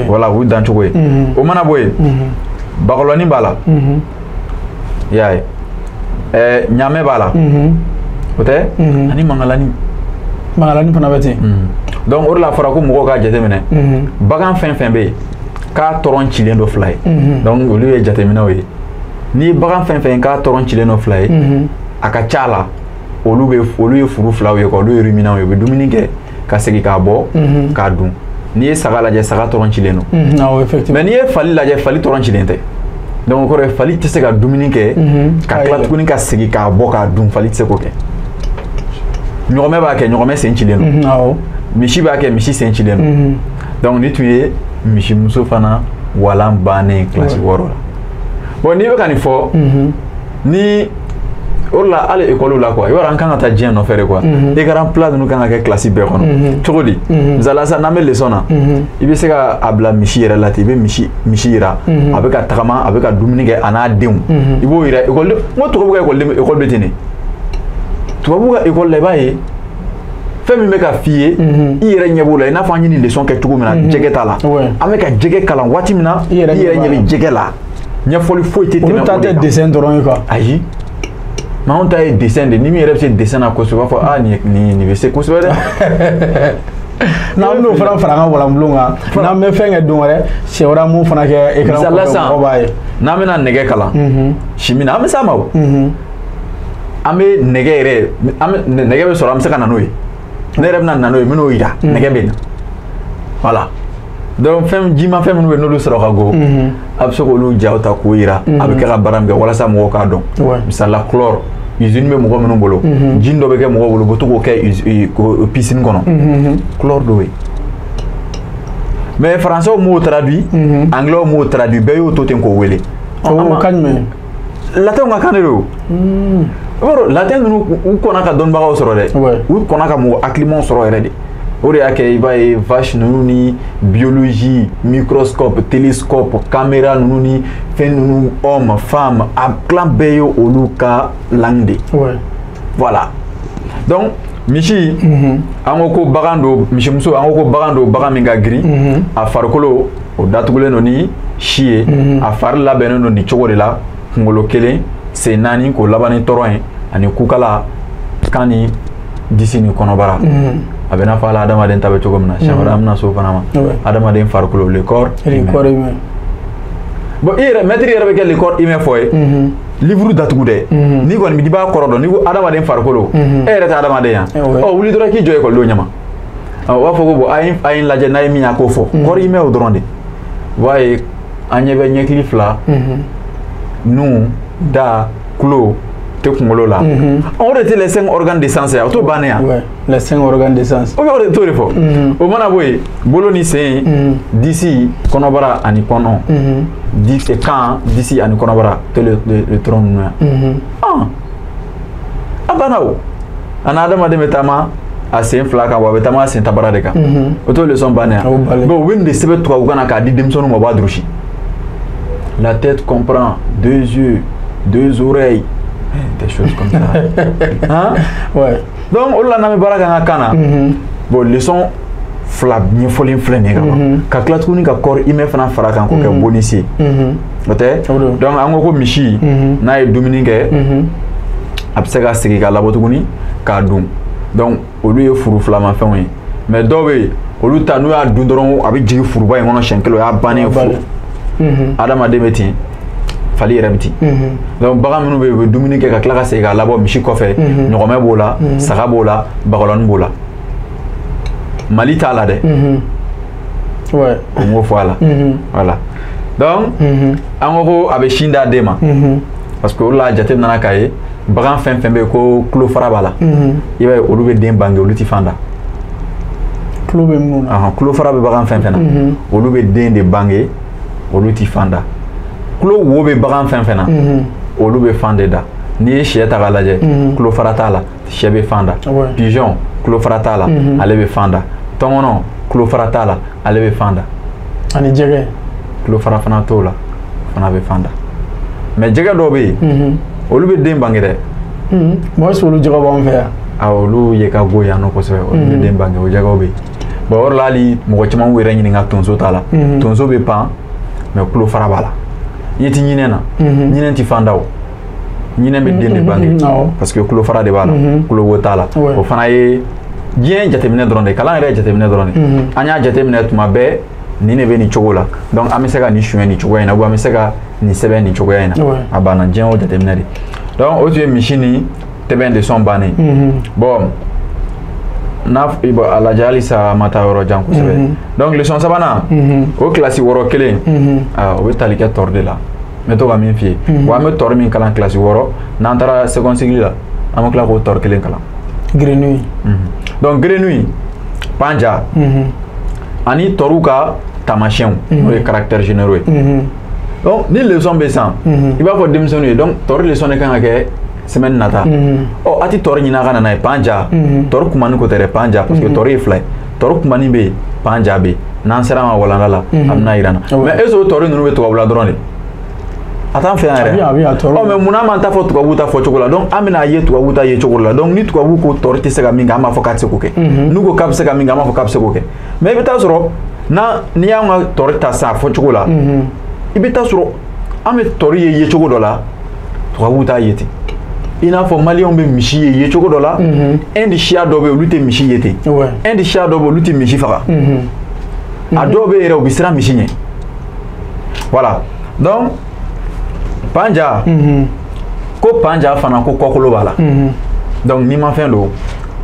voilà o y'u dan cogo ye o mana bɔ yen bagɔlɔni b'a la i y'a ye ɲaamɛ b'a la o tɛ ani mangalani fana bɛ ten donc o de la fɔra ko mɔgɔw k'a jateminɛ bagan fɛn fɛn bɛ yen k'a tɔrɔn cilen don 2 ye donc olu ye jateminɛw ye ni bagan fɛn fɛn k'a tɔrɔn cilen don 2 ye a ka ca la olu ye furu 2 ye quoi olu ye ruminants ye u bɛ dumuni kɛ ka segin k'a bɔ k'a dun n'i ye saga lajɛ saga tɔrɔn cilen don mais n'i ye fali lajɛ fali tɔrɔn cilen tɛ donc o kɔrɔ ye fali tɛ se ka dumuni kɛ ka tila tuguni ka segin k'a bɔ k'a dun fali tɛ se k'o kɛ ɲɔgɔmɛ b'a kɛ ɲɔgɔmɛ sen cilen don misi b'a kɛ misi sen cilen don donc ni tun ye misimuso fana walan bannen kilasi 6 la bon n'i bɛ ka nin fɔ ni o de la hali école la quoi i b'a dɔn an kan ka taa diɲɛ nɔfɛ de quoi écran plat ninnu kan ka kɛ kilasi bɛɛ kɔnɔ cogo di misaliya sisan n'an bɛ leçon na i bɛ se ka a bila misi yɛrɛ la ten i bɛ misi yira a bɛ ka tagama a bɛ ka dumuni kɛ a n'a denw i b'o yira école n ko tubabu ka école bɛ ten de tubabu ka école la i b'a ye fɛn min bɛ ka f'i ye i yɛrɛ ɲɛ b'o la i n'a fɔ an ye nin leçon kɛ cogo min na jɛgɛ t'a la an bɛ ka jɛgɛ kalan waati min na i yɛrɛ ɲɛ bɛ jɛgɛ la ɲɛfɔli foyi tɛ tɛmɛ o de kan olu ta tɛ dessin dɔrɔn ye quoi ayi mais anw ta ye dessin de ni min yɛrɛ bɛ se dessin na kosɛbɛ u b'a fɔ nin bɛ se kosɛbɛ dɛ n'an bɛn'o fana fara an ka walanbulon kan n'an bɛ fɛn kɛ don wɛrɛ siɲɛ wɛrɛ an b'o fana kɛ écran kɔfɛ mɔgɔw b'a ye n'an bɛna nɛgɛ kalan simina an bɛ s'a ma o an bɛ nɛgɛ yɛrɛ nɛgɛ bɛ sɔrɔ an bɛ se ka na n'o ye ne yɛrɛ bɛna na n'o ye n bɛ n'o yira nɛgɛ bɛ na voilà donc jima fɛn minnu bɛ n'olu sɔrɔ ka go a bɛ se k'olu jaw ta k'o yira a bɛ kɛ ka baara min kɛ walasa mɔgɔw k'a dɔn misala chlore usine bɛ mɔgɔ minnu bolo jin dɔ bɛ kɛ mɔgɔw bolo u bɛ to k'o kɛ piscine kɔnɔ chlore dɔ ye mais français m'o traduit anglais m'o traduit bɛɛ y'o to ten k'o wele o ka ɲuman latin ka kan de don latin ninnu u kɔnna ka dɔnnibagaw sɔrɔ dɛ u kɔnna ka mɔgɔ hakilimaw sɔrɔ yɛrɛ de o de y'a kɛ i b'a ye vache ninnu ni biologie microscope télescope caméra ninnu ni fɛn ninnu homme femme a tilan bɛɛ ye olu ka langue de voilà donc misi an ko ko bagan don misimuso an ko ko bagan don bagan min ka girin a farikolo o datugulen don ni si ye a fari labɛnnen don nin cogo de la kunkolo kelen sen 4 k'o laban ni tɔrɔn ye ani kukala kan ni disi ni kɔnɔbara a bɛ n'a fɔ ala adamaden ta bɛ cogo min na siyɛn wɛrɛ an bɛna so fana ma adamaden farikolo le corps humain bon i yɛrɛ maître yɛrɛ bɛ kɛ le corps humain fɔ ye livre datugu dɛ n'i kɔni i b'a kɔrɔ dɔn n'i ko adamaden farikolo e yɛrɛ tɛ adamaden yan ɔ wuli dɔrɔn k'i jɔ ekɔlidenw ɲɛma u b'a fɔ ko bon a ye n lajɛ n'a ye min ye a k'o fɔ corps humain o dɔrɔn de i b'a ye an ɲɛ bɛ ɲɛkili fila nun da tulo tɛ kunkolo la o de tɛ les 5 organes de sens ye o t'o bannen yan les 5 organes de sens o bɛ t'o de fɔ o mana bɔ yen bolo ni sen disi kɔnɔbara ani kɔnɔ kan disi ani kɔnɔbara tɛ le tronc ninnu yan a banna o a n'a adamaden bɛ taama a sen fila kan wa a bɛ taama a sen tabara de kan o t'o leçon bannen yan mais u bɛ nin de sɛbɛn tubabukan na k'a di denmisɛnninw ma u b'a durusi la tête comprend 2 yeux 2 oreilles des choses comme ça hein ouais donc olu la n'an bɛ baara kɛ an ka kan na bon leçon fila ɲɛfɔlen filɛ nin ye ka tila tuguni ka corps humain fana fara kan k'o kɛ bonus ye o tɛ donc an ko ko misi n'a ye dumuni kɛ a bɛ se ka segin ka labɔ tuguni k'a dun donc olu ye furu filamafɛnw ye mais dɔw bɛ yen olu ta n'u y'a dun dɔrɔn a bɛ jigin furuba in kɔnɔ siɲɛ kelen o y'a bannen furu adamaden bɛ ten fali yɛrɛ bɛ ten donc bagan minnu bɛ yen u bɛ dumuni kɛ ka tila ka segin ka labɔ misi kɔfɛ ɲɔgɔmɛ b'o la saga b'o la bagɔlɔni b'o la Mali t'a la dɛ ouais o m'o fɔ a la voilà donc an ko ko a bɛ sin d'a den ma parce que olu la jate nana k'a ye bagan fɛn fɛn bɛ yen ko tulo fara b'a la i b'a ye olu bɛ den bange olu tɛ fan da tulo bɛ minnu na tulo fara bɛ bagan fɛn fɛn na olu bɛ den de bange olu tɛ fan da tulo wo bɛ bagan fɛn fɛn na olu bɛ fan de da n'i ye sɛ ta k'a lajɛ tulo fara t'a la sɛ bɛ fan da pigeon tulo fara t'a la ale bɛ fan da tɔngɔnɔ tulo fara t'a la ale bɛ fan da ani jɛgɛ tulo fara fana t'o la fana bɛ fan da mais jɛgɛ dɔw bɛ yen olu bɛ den bange dɛ moi est-ce que olu jɛgɛ b'anw fɛ yan olu ye ka go yan nɔ kosɛbɛ olu bɛ den bange o jɛgɛw bɛ yen bon o de la hali mɔgɔ caman b'u yɛrɛ ɲininka tonso t'a la tonso bɛ pan mais tulo fara b'a la i ti ɲinɛ na ɲinɛ ti fan da o ɲinɛ bɛ den de bange parce que tulo fara de b'a la tulo wo t'a la o fana ye diɲɛ jateminɛ dɔrɔn de kalan yɛrɛ jateminɛ dɔrɔn de an y'a jateminɛ tuma bɛɛ nin de bɛ nin cogo la donc an bɛ se ka nin suɲɛ nin cogoya in na ou bien an bɛ se ka nin sɛbɛn nin cogoya in na a banna diɲɛ o jateminɛ de donc o tun ye misi ni tɛbɛn de sɔn bannen bon n'a a lajɛ halisa ma taa yɔrɔ jan kosɛbɛ donc leçon sabanan o kilasi wɔɔrɔ kelen o bɛ tali kɛ tɔr de la n bɛ to ka min f'i ye wa an bɛ tɔr min kalan kilasi wɔɔrɔ n'an taara seconde cycle la an bɛ tila k'o tɔr kelen kalan grenouille donc grenouille panja ani tɔrw ka taamasiyɛnw n'o ye caractères généraux ye donc ni leçon bɛ san i b'a fɔ denmisɛnninw ye donc tɔr leçon de kan ka kɛ semaine nata a ti tɔr ɲina ka na n'a ye panja tɔr kumani ko tɛ dɛ panja parce que tɔr ye fila ye tɔr kumani bɛ yen panja bɛ yen n'an sera ma walanda la a bɛna yira n na mais est ce que o tɔr ninnu bɛ tubabula dɔrɔn de a t'an fɛ yan yɛrɛ mais munna m'an ta fɔ tubabu ta fɔcogo la donc an bɛna ye tubabu ta ye cogo la donc ni tubabu ko tɔr tɛ se ka min kɛ an b'a fɔ k'a tɛ se k'o kɛ n'u ko k'a bɛ se ka min kɛ an b'a fɔ k'a bɛ se k'o kɛ mais i bɛ taa sɔrɔ n'i y'an ka tɔr ta sisan a fɔcogo la i bɛ taa sɔrɔ an bɛ tɔr ye cogo dɔ la tubabu t'a ye ten i n'a fɔ maliyɛnw bɛ misi ye cogo dɔ la inde siya dɔw bɛ yen olu tɛ misi ye ten inde siya dɔw bɛ yen olu tɛ misi faga a dɔw bɛ yen yɛrɛ u bɛ siran misi ɲɛ voilà donc panja ko panja fana ko kɔkolo b'a la donc n'i ma fɛn don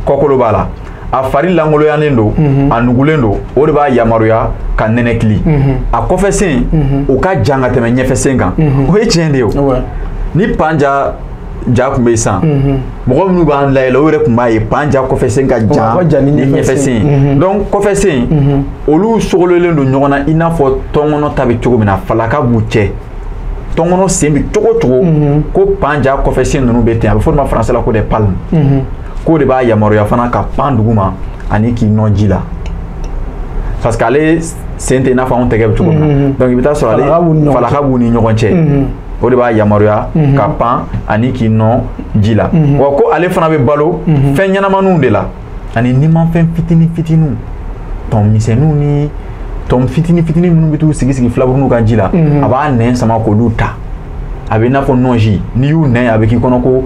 kɔkolo b'a la a fari langoloyalen don a nugulen don o de b'a yamaruya ka nɛnɛkili a kɔfɛ sen o ka jan ka tɛmɛ ɲɛfɛ sen kan o ye tiɲɛ de ye o ni panja ja kun bɛ san mɔgɔ minnu b'an layɛlɛ o yɛrɛ tun b'a ye panja kɔfɛ sen ka jan ni ɲɛfɛ sen donc kɔfɛ sen olu sogololen don ɲɔgɔn na i n'a fɔ tɔnkɔnɔ ta bɛ cogo min na falaka b'u cɛ tɔnkɔnɔ sen bɛ cogo cogo ko panja kɔfɛ sen ninnu bɛ ten a bɛ fɔ o ma français la ko des palmes k'o de b'a yamaruya fana ka pan duguma ani k'i nɔ ji la parce que ale sen tɛ i n'a fɔ anw tɛgɛ bɛ cogo min na donc i bɛ taa sɔrɔ ale falaka b'u ni ɲɔgɔn cɛ o de b'a yamaruya ka pan ani k'i nɔ ji la wa ko ale fana bɛ balo fɛn ɲɛnamaninw de la ani nimanfɛn fitinin fitininw tɔn misɛnninw ni tɔn fitinin fitinin minnu bɛ t'u sigi sigi filaburuninw kan ji la a b'a nɛn sama k'olu ta a bɛ i n'a fɔ nɔnji n'i y'u nɛn a bɛ k'i kɔnɔ ko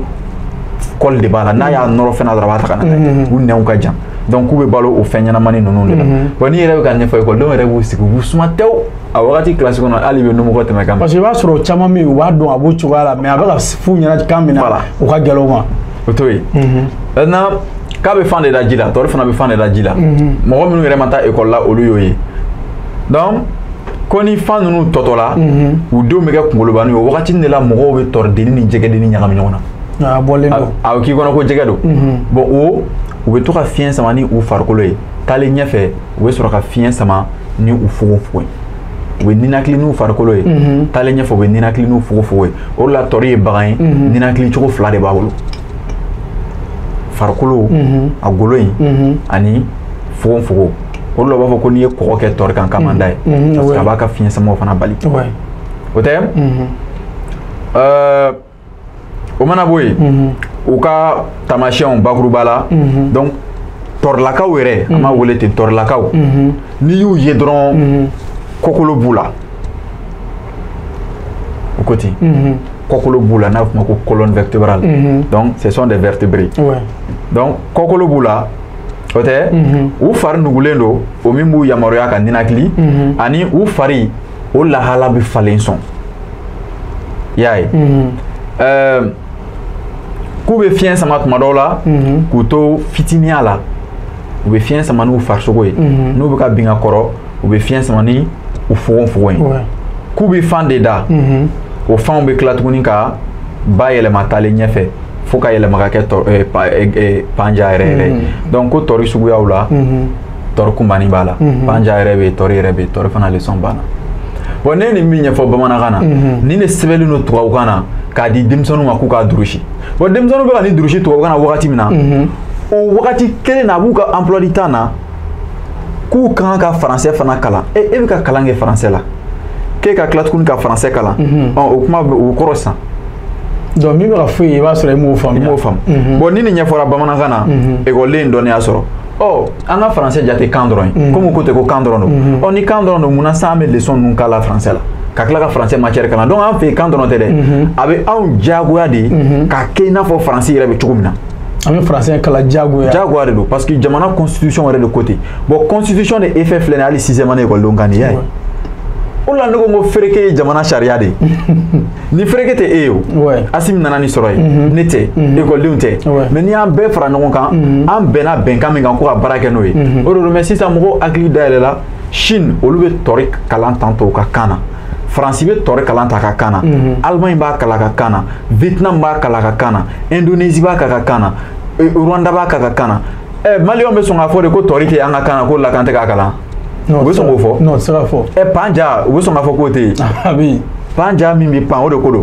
col de bala n'a y'a nɔrɔ fɛn na dɔrɔn a b'a ta ka na u nɛnw ka jan donc k'u bɛ balo o fɛn ɲɛnamani ninnu de la bon n'i yɛrɛ bɛ ka ɲɛfɔ ekɔlidenw yɛrɛ b'u sigi u b'u suma tew a wagati kilasi kɔnɔ hali bɛ numɔgɔ tɛmɛ kan parce que i b'a sɔrɔ caman bɛ yen u b'a dɔn a b'o cogoya la mais a bɛ ka f'u ɲɛna kan min na u ka gɛlɛn o ma o to yen maintenant k'a bɛ fan de da ji la tɔɔrɔ fana bɛ fan de da ji la mɔgɔ minnu yɛrɛ ma taa ekɔli la olu y'o ye donc ko ni fan ninnu tɔtɔ la u denw bɛ kɛ kunkolobani ye o wagati de la mɔgɔw bɛ tɔrɔdenni ni jɛgɛdenni ɲagami ɲɔgɔn na a bɔlen don a bɛ k'i kɔnɔ ko jɛgɛ don bon o u bɛ to ka fiɲɛ sama ni u farikolo ye taalen ɲɛfɛ u bɛ sɔrɔ ka fiɲɛ sama ni u fogofogo ye u bɛ ninakili n'u farikolo ye taalen ɲɛfɛ u bɛ ninakili n'u fogofogo ye o de la tɔri ye bagan ye ninakili cogo fila de b'a bolo farikolo a golo in ani fogofogo o de la u b'a fɔ ko n'i ye kɔgɔ kɛ tɔri kan k'a man d'a ye parce que a b'a ka fiɲɛ samaw fana bali o tɛ o mana bɔ yen u ka taamasiyɛnw bakuruba la donc tɔrilakaw yɛrɛ an b'a wele ten tɔrilakaw n'i y'u ye dɔrɔn kɔkolo b'u la o ko ten kɔkolo b'u la n'a bɛ f'o ma ko colonne vertébrale donc ce sont des vertébrés donc kɔkolo b'u la o tɛ u fari nugulen don o min b'u yamaruya ka ninakili ani u fari o lahala bɛ falen sɔn i y'a ye k'u bɛ fiɲɛ sama tuma dɔw la k'u to fitiniya la u bɛ fiɲɛ sama n'u farisogo ye n'u bɛ ka bin ka kɔrɔ u bɛ fiɲɛ sama ni u fogofogo ye k'u bɛ fan de da o fanw bɛ tila tuguni ka bayɛlɛma taalen ɲɛfɛ fo ka yɛlɛma ka kɛ panja yɛrɛ yɛrɛ donc ko tɔri suguyaw la tɔri kunbani b'a la panja yɛrɛ bɛ yen tɔri yɛrɛ bɛ yen tɔri fana leçon banna bon ne ye nin min ɲɛfɔ bamanankan na ni ne sɛbɛnlen don tubabukan na k'a di denmisɛnninw ma k'u k'a durusi bon denmisɛnninw bɛ ka nin durusi tubabukan na wagati min na o wagati kelen na a b'u ka emploi du temps na k'u kan ka faransɛ fana kalan e bɛ ka kalan kɛ faransɛ la k'e ka tila tuguni ka faransɛ kalan o kuma o kɔrɔ sisan donc min bɛ ka f'u ye i b'a sɔrɔ i m'o faamu bon ni nin ɲɛfɔra bamanankan na ekɔliden dɔnniya sɔrɔ an ka faransɛ jate kan dɔrɔn ye komi ko ten ko kan dɔrɔn don ni kan dɔrɔn don munna san an bɛ leçon ninnu k'a la faransɛ la ka tila ka faransɛ matière kalan donc an fɛ yen kan dɔrɔn tɛ dɛ a bɛ anw diyagoya de k'a kɛ i n'a fɔ faransi yɛrɛ bɛ cogo min na an bɛ faransɛ kalan diyagoya de don parce que jamana constitution yɛrɛ de ko ten bon constitution de effet filɛ nin ye hali sixième année ekɔlidenw kan nin y'a ye o la ne ko n ko fereke ye jamana sariya de ni fereke tɛ e ye o Assimi nana ni sɔrɔ ye ne tɛ ekɔlidenw tɛ mais n'i y'an bɛɛ fara ɲɔgɔn kan an bɛnna bɛnkan min kan ko ka baara kɛ n'o ye o de don mais sisan mɔgɔw hakili dayɛlɛ la Chine olu bɛ tɔri kalan tantɔ u ka kan na Faransi bɛ tɔri kalan ta a ka kan na Allemagne b'a kalan a ka kan na Vietnam b'a kalan a ka kan na Indonésie b'a kalan a ka kan na Rwanda b'a kalan a ka kan na Maliyɛnw bɛ sɔn k'a fɔ de ko tɔri tɛ an ka kan na ko lakan tɛ k'a kalan u bɛ sɔn k'o fɔ non c'est pas fɔ panja u bɛ sɔn k'a fɔ k'o tɛ yen panja min bɛ pan o de ko don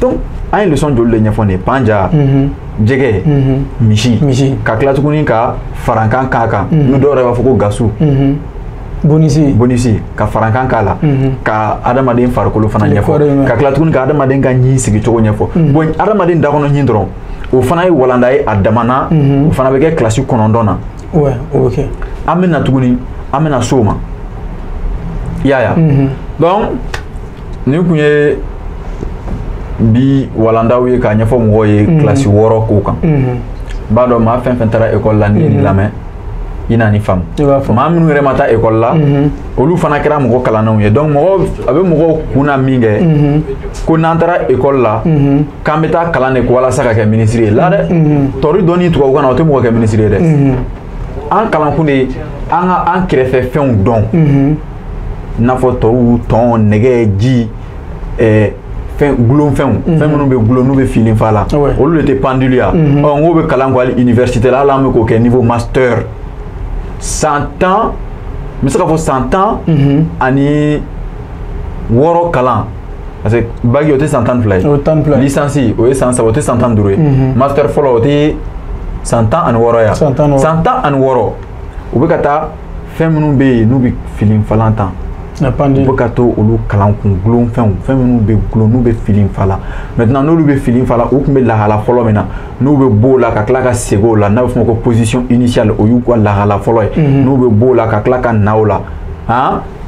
donc an ye leçon joli de ɲɛfɔ nin ye panja jɛgɛ misi ka tila tuguni ka farankan k'a kan n'u dɔw yɛrɛ b'a fɔ ko gasu bonisi ka farankan k'a la ka adamaden farikolo fana ɲɛfɔ ka tila tuguni ka adamaden ka ɲi sigi cogo ɲɛfɔ bon adamaden da kɔnɔ ɲi dɔrɔn o fana ye walanda ye a damana o fana bɛ kɛ kilasi 9 na o bɛ kɛ an bɛ na tuguni an bɛna so ma i y'a ye donc nin kun ye bi walandaw ye k'a ɲɛfɔ mɔgɔw ye kilasi 6 ko kan b'a dɔn maa fɛn fɛn taara ekɔli la ni ye nin lamɛn i na ni faamu maa minnu yɛrɛ ma taa ekɔli la olu fana kɛra mɔgɔ kalannenw ye donc a bɛ mɔgɔw kunna min kɛ ko n'an taara ekɔli la k'an bɛ taa kalan de ko walasa ka kɛ minisiri ye la dɛ tɔri dɔnni tubabukan na o tɛ mɔgɔ kɛ minisiri ye dɛ an kalankun de an kɛrɛfɛ fɛnw dɔn i n'a fɔ tɔw tɔn nɛgɛ ji gulonfɛnw fɛn minnu bɛ gulon n'u bɛ fili fa la olu de tɛ pendule ya n k'o bɛ kalan kɔ hali université la hali an bɛ k'o kɛ niveau master 100 ans n bɛ se k'a fɔ 100 ans ani 6 kalan parce que bagi o tɛ san 12 ye licence o ye san 3 o tɛ san 15 ye master fɔlɔ o tɛ san 16 ya san 16 u bɛ ka taa fɛn minnu bɛ yen n'u bɛ fili falan tan u bɛ ka to olu kalan kun gulon fɛn minnu bɛ gulon n'u bɛ fili fala maintenant n'olu bɛ fili fala u tun bɛ lahala fɔlɔ min na n'u bɛ bɔ o la ka tila ka segin o la n'a bɛ f'o ma ko position initiale o y'u ka lahala fɔlɔ ye n'u bɛ bɔ o la ka tila ka na o la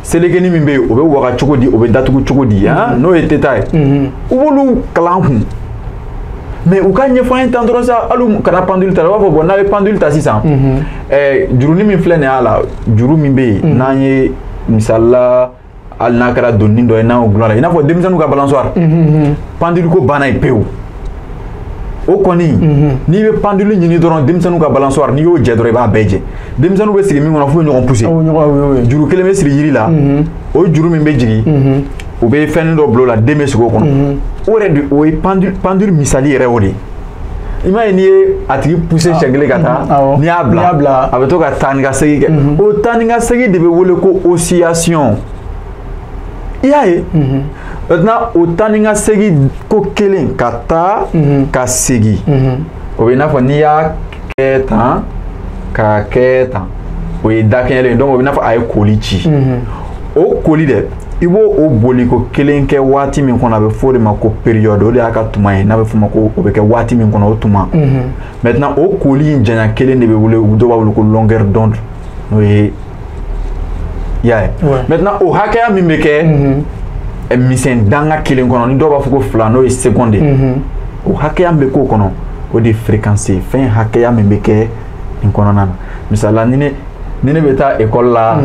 selekeni min bɛ yen o bɛ waga cogo di o bɛ datugu cogo di n'o ye teta ye u b'olu kalan kun mais u ka ɲɛfɔ an ye tan dɔrɔn sa hali kana pendule ta u b'a fɔ bon n'a bɛ pendule ta sisan jurunin min filɛ nin y'a la juru min bɛ yen n'an ye misalila hali n'a kɛra donni dɔ ye n'an y'o dilan i n'a fɔ denmisɛnninw ka balançoire pendule ko banna yen pewu o kɔni n'i bɛ pendule ɲini dɔrɔn denmisɛnninw ka balançoire n'i y'o jɛ dɔrɔn i b'a bɛɛ jɛ denmisɛnninw bɛ sigi min kɔnɔ f'u bɛ ɲɔgɔn pousser juru kelen bɛ siri yiri la o juru min bɛ jigin u bɛ fɛn dɔ bila o la den bɛ sigi o kɔnɔ o yɛrɛ de o ye pendule misali yɛrɛ o de i m'a ye n'i ye a tigi pousser siɲɛ kelen ka taa n'i y'a bila a bɛ to ka taa ni ka segin kɛ o taa ni ka segin de bɛ wele ko oscillation i y'a ye maintenant o taa ni ka segin ko kelen ka taa ka segin o bɛ i n'a fɔ n'i y'a kɛ tan k'a kɛ tan o ye dakɛɲɛlen donc o bɛ i n'a fɔ a ye koli ci o koli dɛ i b'o o boli ko kelen kɛ waati min kɔnɔ a bɛ fɔ o de ma ko période o de y'a ka tuma ye n'a bɛ fɔ o ma ko o bɛ kɛ waati min kɔnɔ o tuma maintenant o koli in janya kelen de bɛ wele dɔw b'a wele ko longueur d'onde n'o ye i y'a ye maintenant o hakɛya min bɛ kɛ misɛn danga kelen kɔnɔ ni dɔw b'a fɔ ko fila n'o ye seconde o hakɛya min bɛ k'o kɔnɔ o de ye fréquence ye fɛn hakɛya min bɛ kɛ nin kɔnɔna na misala ni ne bɛ taa école la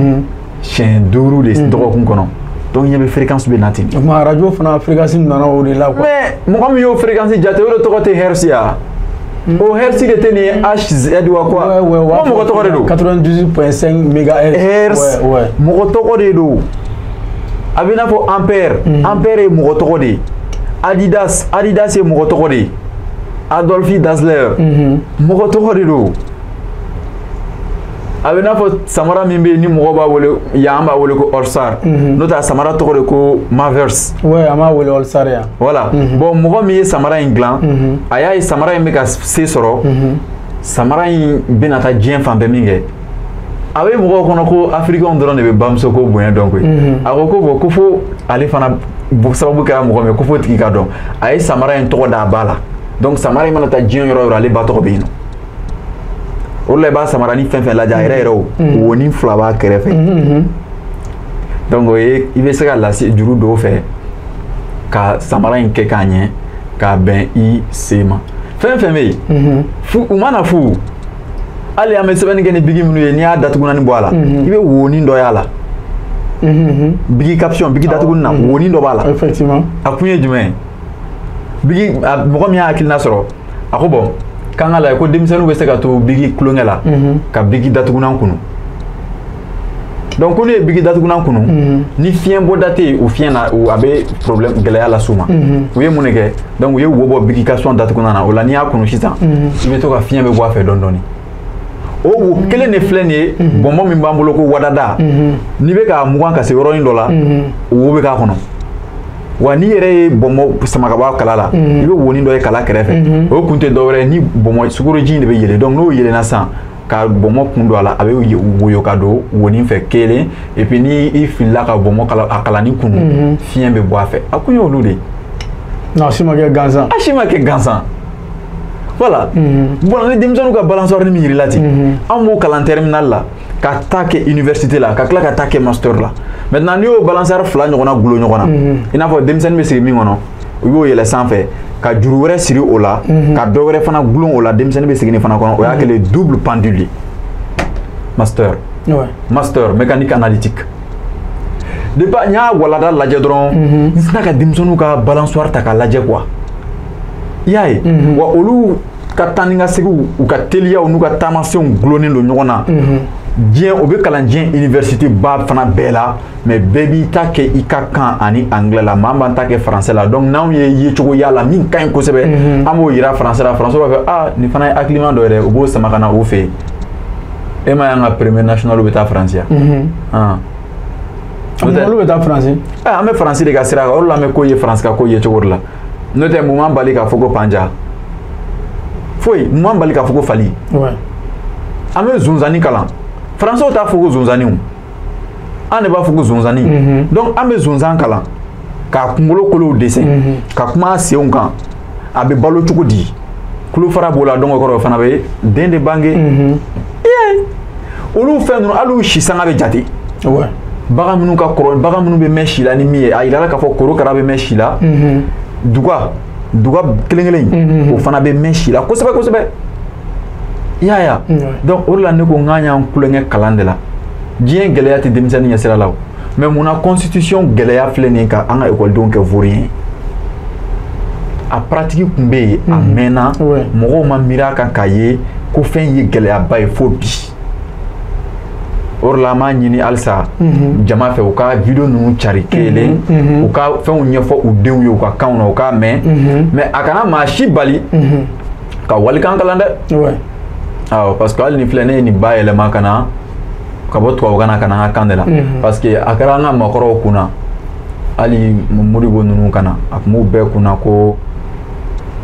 siɲɛ 5 de dɔgɔkun kɔnɔ donc ɲɛ bɛ fréquence bɛ na ten mais radio fana fréquence nana o de la quoi mais mɔgɔ min y'o fréquence jate o de tɔgɔ tɛ hertz ya o hertz de tɛ nin ye HZ wa quoi o mɔgɔ tɔgɔ de don 98.5 mégahertz mɔgɔ tɔgɔ de don a bɛ i n'a fɔ ampère ampère ye mɔgɔ tɔgɔ de ye Adidas ye mɔgɔ tɔgɔ de ye Adolphe Dassler mɔgɔ tɔgɔ de don a bɛ i n'a fɔ samara min bɛ yen ni mɔgɔ b'a wele yan an b'a wele ko All-Star n'o tɛ a samara tɔgɔ de ko Mavers an b'a wele All-Star yan voilà bon mɔgɔ min ye samara in dilan a y'a ye samara in bɛ ka se sɔrɔ samara in bɛna taa diɲɛ fan bɛɛ min kɛ a bɛ mɔgɔw kɔnɔ ko afirikɛnw dɔrɔn de bɛ bamuso ko bonya dɔn koyi a ko bon ko fo ale fana sababu kɛra mɔgɔ min ko fo tigi ka dɔn a ye samara in tɔgɔ d'a ba la donc samara in mana taa diɲɛ yɔrɔ o yɔrɔ ale ba tɔgɔ bɛ yen nɔ o de la i b'a samara ni fɛn fɛn lajɛ a yɛrɛ o wonin fila b'a kɛrɛfɛ donc o ye i bɛ se ka lase juru dɔw fɛ ka samara in kɛ k'a ɲɛ k'a bɛn i se ma fɛn fɛn bɛ yen u mana fu hali an bɛ sɛbɛnni kɛ ni bigi minnu ye n'i y'a datugunan bɔ a la i bɛ wonin dɔ y'a la bigi caption bigi datugunin na wonin dɔ b'a la effectivement a kun ye jumɛn ye bigi mɔgɔ min y'a hakilina sɔrɔ a ko bon k'an ka lajɛ ko denmisɛnninw bɛ se ka to bigi kulonkɛ la ka bigi datugunan kunu donc ko n'u ye bigi datugunan kunu ni fiɲɛ bɔda tɛ yen o fiɲɛ na a bɛ problème gɛlɛya las'u ma u ye mun de kɛ donc u ye wo bɔ bigi caption datugunan na o la n'i y'a kunu sisan i bɛ to ka fiɲɛ bɛ bɔ a fɛ dɔɔni dɔɔni o wo kelen de filɛ nin ye bɔnbɔn min b'an bolo ko wadada n'i bɛ ka mugan ka se yɔrɔnin dɔ la wo bɛ k'a kɔnɔ wa n'i yɛrɛ ye bɔnbɔn sama ka bɔ kala la i bɛ wonin dɔ ye kala kɛrɛfɛ o kun tɛ dɔwɛrɛ ye ni bɔnbɔn sukoroji in de bɛ yɛlɛ donc n'o yɛlɛnna sisan ka bɔnbɔn kun don a la a bɛ woyo ka don wonin fɛ kelen et puis ni i filila ka bɔnbɔn a kalani kunu fiɲɛ bɛ bɔ a fɛ a kun ye olu de ye non a si ma kɛ gansan a si ma kɛ gansan voilà bon ni denmisɛnninw ka balançoire min yirila ten an b'o kalan terminal la ka taa kɛ université la ka tila ka taa kɛ master la maintenant n'i y'o balançoire fila ɲɔgɔnna gulo ɲɔgɔn na i n'a fɔ denmisɛnnin bɛ sigi min kɔnɔ u y'o yɛlɛ sanfɛ ka juru wɛrɛ siri o la ka dɔ wɛrɛ fana gulon o la denmisɛnnin bɛ sigi nin fana kɔnɔ o y'a kɛlen double pendule ye master mécanique analytique depuis n y'a walanda lajɛ dɔrɔn n sina ka denmisɛnninw ka balançoire ta k'a lajɛ quoi i y'a ye wa olu ka taa ni ka segin u ka teliyaw n'u ka taamasenw gulonnen don ɲɔgɔn na diɲɛ o bɛ kalan diɲɛ université ba fana bɛɛ la mais bɛɛ b'i ta kɛ i ka kan ani anglais la maa b'an ta kɛ français la donc n'anw ye yecogoya la min ka ɲi kosɛbɛ an b'o yira français la français b'a fɔ ah nin fana ye hakilima dɔ yɛrɛ u b'o sama ka na o fɛ yen e ma y'an ka premier national bɛ taa France yan olu bɛ taa France an bɛ France de ka sira kan o de la an bɛ ko ye France ka ko yecogo de la n'o tɛ mun m'an bali k'a fɔ ko panja foyi mun m'an bali k'a fɔ ko fali an bɛ zonzani kalan français t'a fɔ ko zonzaniw an de b'a fɔ ko zonzani donc an bɛ zonzan kalan k'a kunkolo kolow dessin ka kuma a senw kan a bɛ balo cogo di kulo fara b'o la donc o kɔrɔ o fana bɛ den de bange olu fɛn ninnu hali u si sanga bɛ jate bagan minnu bɛ mɛn si la ni min ye a yirala k'a fɔ korokara bɛ mɛn si la duga duga kelen o fana bɛ mɛn si la kosɛbɛ yaya donc o de la ne ko n k'an y'an kulonkɛ kalan de la diɲɛ gɛlɛya tɛ denmisɛnnin ɲɛsira la o mais mun na constitution gɛlɛya filɛ nin ka an ka ekɔlidenw kɛ vorin ye a pratique tun bɛ yen a mɛnna mɔgɔw ma miiri a kan k'a ye ko fɛn ye gɛlɛyaba ye fo bi o de la an b'a ɲini halisa jama fɛ u ka video ninnu cari kelen u ka fɛnw ɲɛfɔ u denw ye u ka kanw na u k'a mɛn mais a kana maa si bali ka walikan kalan dɛ awɔ parce que hali nin filɛ ne ye nin bayɛlɛma ka na ka bɔ tubabukan na ka na an ka kan de la parce que a kɛra an ka maakɔrɔw kunna hali Modibo ninnu kana a tun b'u bɛɛ kunna ko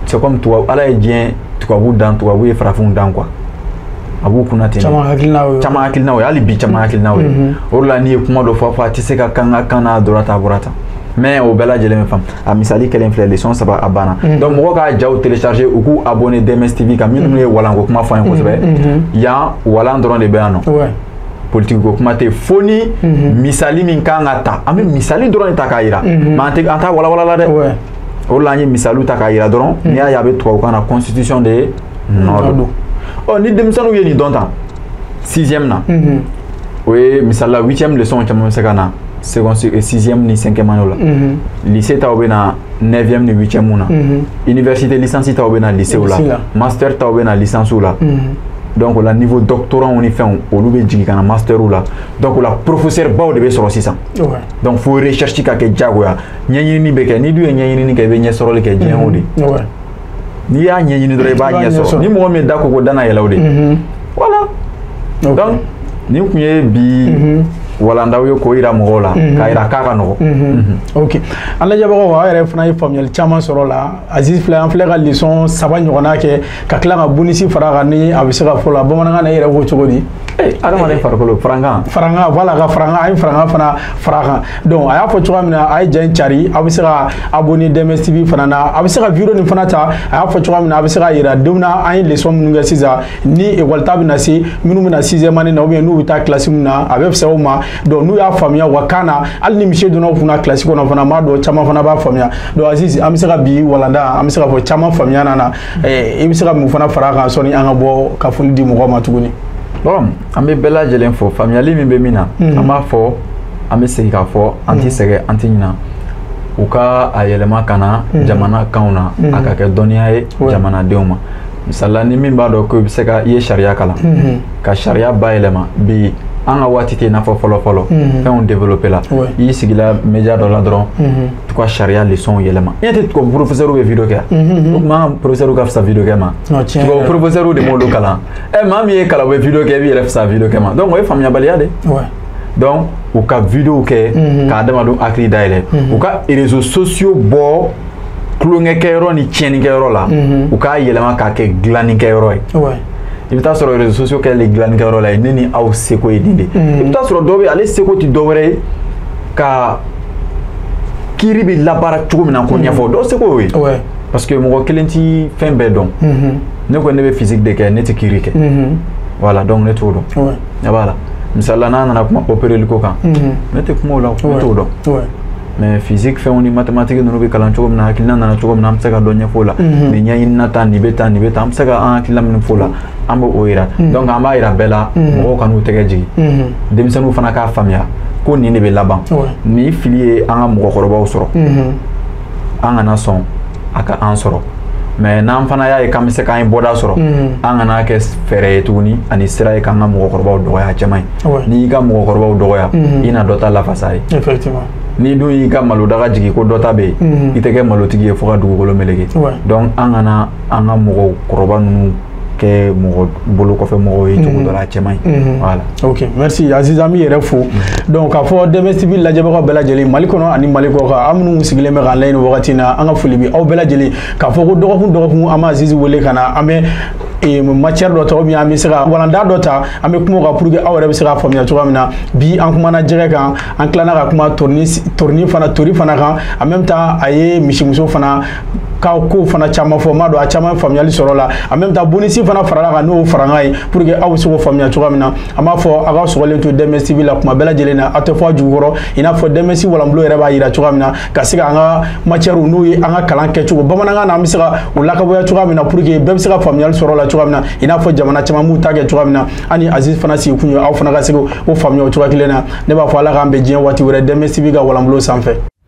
c'est comme tubabu ala ye diɲɛ tubabu dan tubabu ye farafinw dan quoi a b'u kunna ten caman hakilinaw ye hali bi caman hakilinaw ye o de la n'i ye kuma dɔ fɔ a tɛ se ka kan ka kan n'a dɔrɔn ta bɔra tan mais o bɛɛ lajɛlen bɛ faamu a misali kelen filɛ leçon 3 a banna donc mɔgɔw ka jaw télécharger u k'u abonné DMS TV kan minnu ye walanko kuma fɔ an ye kosɛbɛ yan walan dɔrɔn de bɛ yan nɔ politique ko kuma tɛ fo ni misali min kan ka ta an bɛ misali dɔrɔn de ta k'a yira mais an t'a walawala la dɛ o de la an ye misaliw ta k'a yira dɔrɔn n'i y'a ye a bɛ tubabukan na constitution de ye nɔ don ɔ ni denmisɛnninw ye nin dɔn tan 6e na o ye misali la 8e leçon caman bɛ se ka na 6e ni 5e année la lycée taw bɛ na 9e ni 8e na université licence taw bɛ na lycée la master taw bɛ na licence la donc o la niveau doctorant ni fɛnw olu bɛ jigin ka na master la donc o la professeur baw de bɛ sɔrɔ sisan donc fo recherche ka kɛ jagoya ɲɛɲinini bɛ kɛ ni dun ye ɲɛɲinini kɛ i bɛ ɲɛsɔrɔli kɛ diɲɛ o de n'i y'a ɲɛɲini dɔrɔn i b'a ɲɛ sɔrɔ ni mɔgɔ min da ko danna yɛlɛ o de voilà donc nin tun ye bi walandaw ye ko yira mɔgɔw la k'a yira k'a ka nɔgɔ ok an lajɛbagaw a yɛrɛ fana ye faamuyali caman sɔrɔ la Aziz filɛ an filɛ ka leçon 3 ɲɔgɔnna kɛ ka tila ka bonus fara kan ni a bɛ se ka fɔ la bamanankan na i yɛrɛ ko cogo di adamaden farikolo farankan voilà ka farankan an ye farankan fana fara kan donc a y'a fɔ cogoya min na a ye ja in cari a bɛ se ka abonné DMS TV fana na a bɛ se ka video nin fana ta a y'a fɔ cogoya min na a bɛ se ka yira denw na an ye leçon minnu kɛ sisan ni école ta bɛ na se minnu bɛ na 6e année na ou bien n'u bɛ taa classe min na a bɛ fisaya u ma donc n'u y'a faamuya wa kan na hali ni misi donna u kunna classe kɔnɔ fana maa dɔw caman fana b'a faamuya donc Aziz an bɛ se ka bi walanda an bɛ se ka fɔ caman faamuya na i bɛ se ka mun fana fara kan sɔnni an ka bɔ ka foli di mɔgɔw ma tuguni. Bon an bɛ bɛɛ lajɛlen fɔ faamuyali min bɛ min na an b'a fɔ an bɛ segin k'a fɔ an tɛ sɛgɛn an tɛ ɲinɛ u ka a yɛlɛma ka na jamana kanw na a ka kɛ dɔnniya ye jamanadenw ma misali la ni min b'a dɔn ko i bɛ se ka i ye sariya kalan ka sariya bayɛlɛma bi an ka waati tɛ i n'a fɔ fɔlɔ fɛnw développé la i y'i sigila média dɔ la dɔrɔn tu ka sariya leçon yɛlɛma i ɲɛ tɛ tubabu professeur bɛ video kɛ o tuma an ka professeur ka fisa video kɛ ma tubabu professeur de m'olu kalan maa min ye kalan u bɛ video kɛ i b'i yɛrɛ fisa video kɛ ma donc o ye faamuyabaliya de donc u ka video kɛ ka adamadenw hakili dayɛlɛ u ka réseaux sociaux bɔ kulonkɛkɛyɔrɔ ni tiɲɛnikɛyɔrɔ la u k'a yɛlɛma k'a kɛ dilannikɛyɔrɔ ye i bɛ taa sɔrɔ réseaux sociaux kɛlen dilannikɛyɔrɔ la ne ni aw seko ye nin de i bɛ taa sɔrɔ dɔw bɛ ale seko tɛ dɔwɛrɛ ye ka kiiri bɛ labaara cogo min na ko ɲɛfɔ dɔw seko y'o ye parce que mɔgɔ kelen tɛ fɛn bɛɛ dɔn ne ko ne bɛ physique de kɛ ne tɛ kiiri kɛ voilà donc ne t'o dɔn a b'a la misali la n'a nana kuma opéreli ko kan ne tɛ kuma o la ne t'o dɔn mais physique fɛnw ni mathématique ninnu bɛ kalan cogo min na hakilina nana cogo min na an bɛ se ka dɔ ɲɛfɔ o la nin ɲɛɲinina tan nin bɛ tan nin bɛ tan an bɛ se ka an hakilina min fɔ o la an bɛ o yira donc an b'a yira bɛɛ la mɔgɔw ka n'u tɛgɛ jigin denmisɛnninw fana k'a faamuya ko nin de bɛ laban ni fili ye an ka mɔgɔkɔrɔbaw sɔrɔ an kana sɔn a ka an sɔrɔ mais n'an fana y'a ye k'an bɛ se k'an ye bɔda sɔrɔ an kana kɛ fɛɛrɛ ye tuguni ani sira ye k'an ka mɔgɔkɔrɔbaw dɔgɔya cɛman ye n'i y'i ka mɔgɔkɔrɔbaw dɔgɔya i na dɔ ta lafasa ye ni dun y'i ka malodaga jigin ko dɔ ta bɛ yen i tɛ kɛ malotigi ye fo ka dugukolo meleke donc an kana an ka mɔgɔkɔrɔba ninnu kɛ mɔgɔ bolo kɔfɛ mɔgɔw ye cogo dɔ la cɛman ye voilà ok merci Aziz an b'i yɛrɛ fo donc k'a fɔ DMS TV lajɛbagaw bɛɛ lajɛlen Mali kɔnɔ ani Mali kɔ kan an minnu sigilen bɛ k'an layɛ nin wagati in na an ka foli bɛ aw bɛɛ lajɛlen k'a fɔ ko dɔgɔkun an bɛ Aziz wele ka na an bɛ matière dɔ ta ou bien an bɛ se ka walanda dɔ ta an bɛ kuma o kan pour que aw yɛrɛ bɛ se ka faamuya cogoya min na bi an kumana jɛgɛ kan an tilala ka kuma tori fana kan en même temps a ye misimuso fana ka ko fana caman fɔ ma don a caman faamuyali sɔrɔ la en même temps bonisi fana farala kan n'o faranga ye pour que aw bɛ se k'o faamuya cogoya min na an b'a fɔ aw ka sɔgɔlen to DMS TV la kuma bɛɛ lajɛlen na aw tɛ fɔ a jugukɔrɔ i n'a fɔ DMS walanbolo yɛrɛ b'a yira cogoya min na ka se ka an ka matière n'o ye an ka kalan kɛcogo bamanankan na an bɛ se ka o lakaboya cogoya min na pour que bɛɛ bɛ se ka faamuyali sɔrɔ la cogoya min na i n'a fɔ jamana caman b'u ta kɛ cogoya min na ani Aziz fana sigi kun ye aw fana ka se k'o faamuya o cogoya kelen na ne b'a fɔ ala k'an bɛn diɲɛ waati wɛrɛ DMS TV ka walanbolo sanfɛ.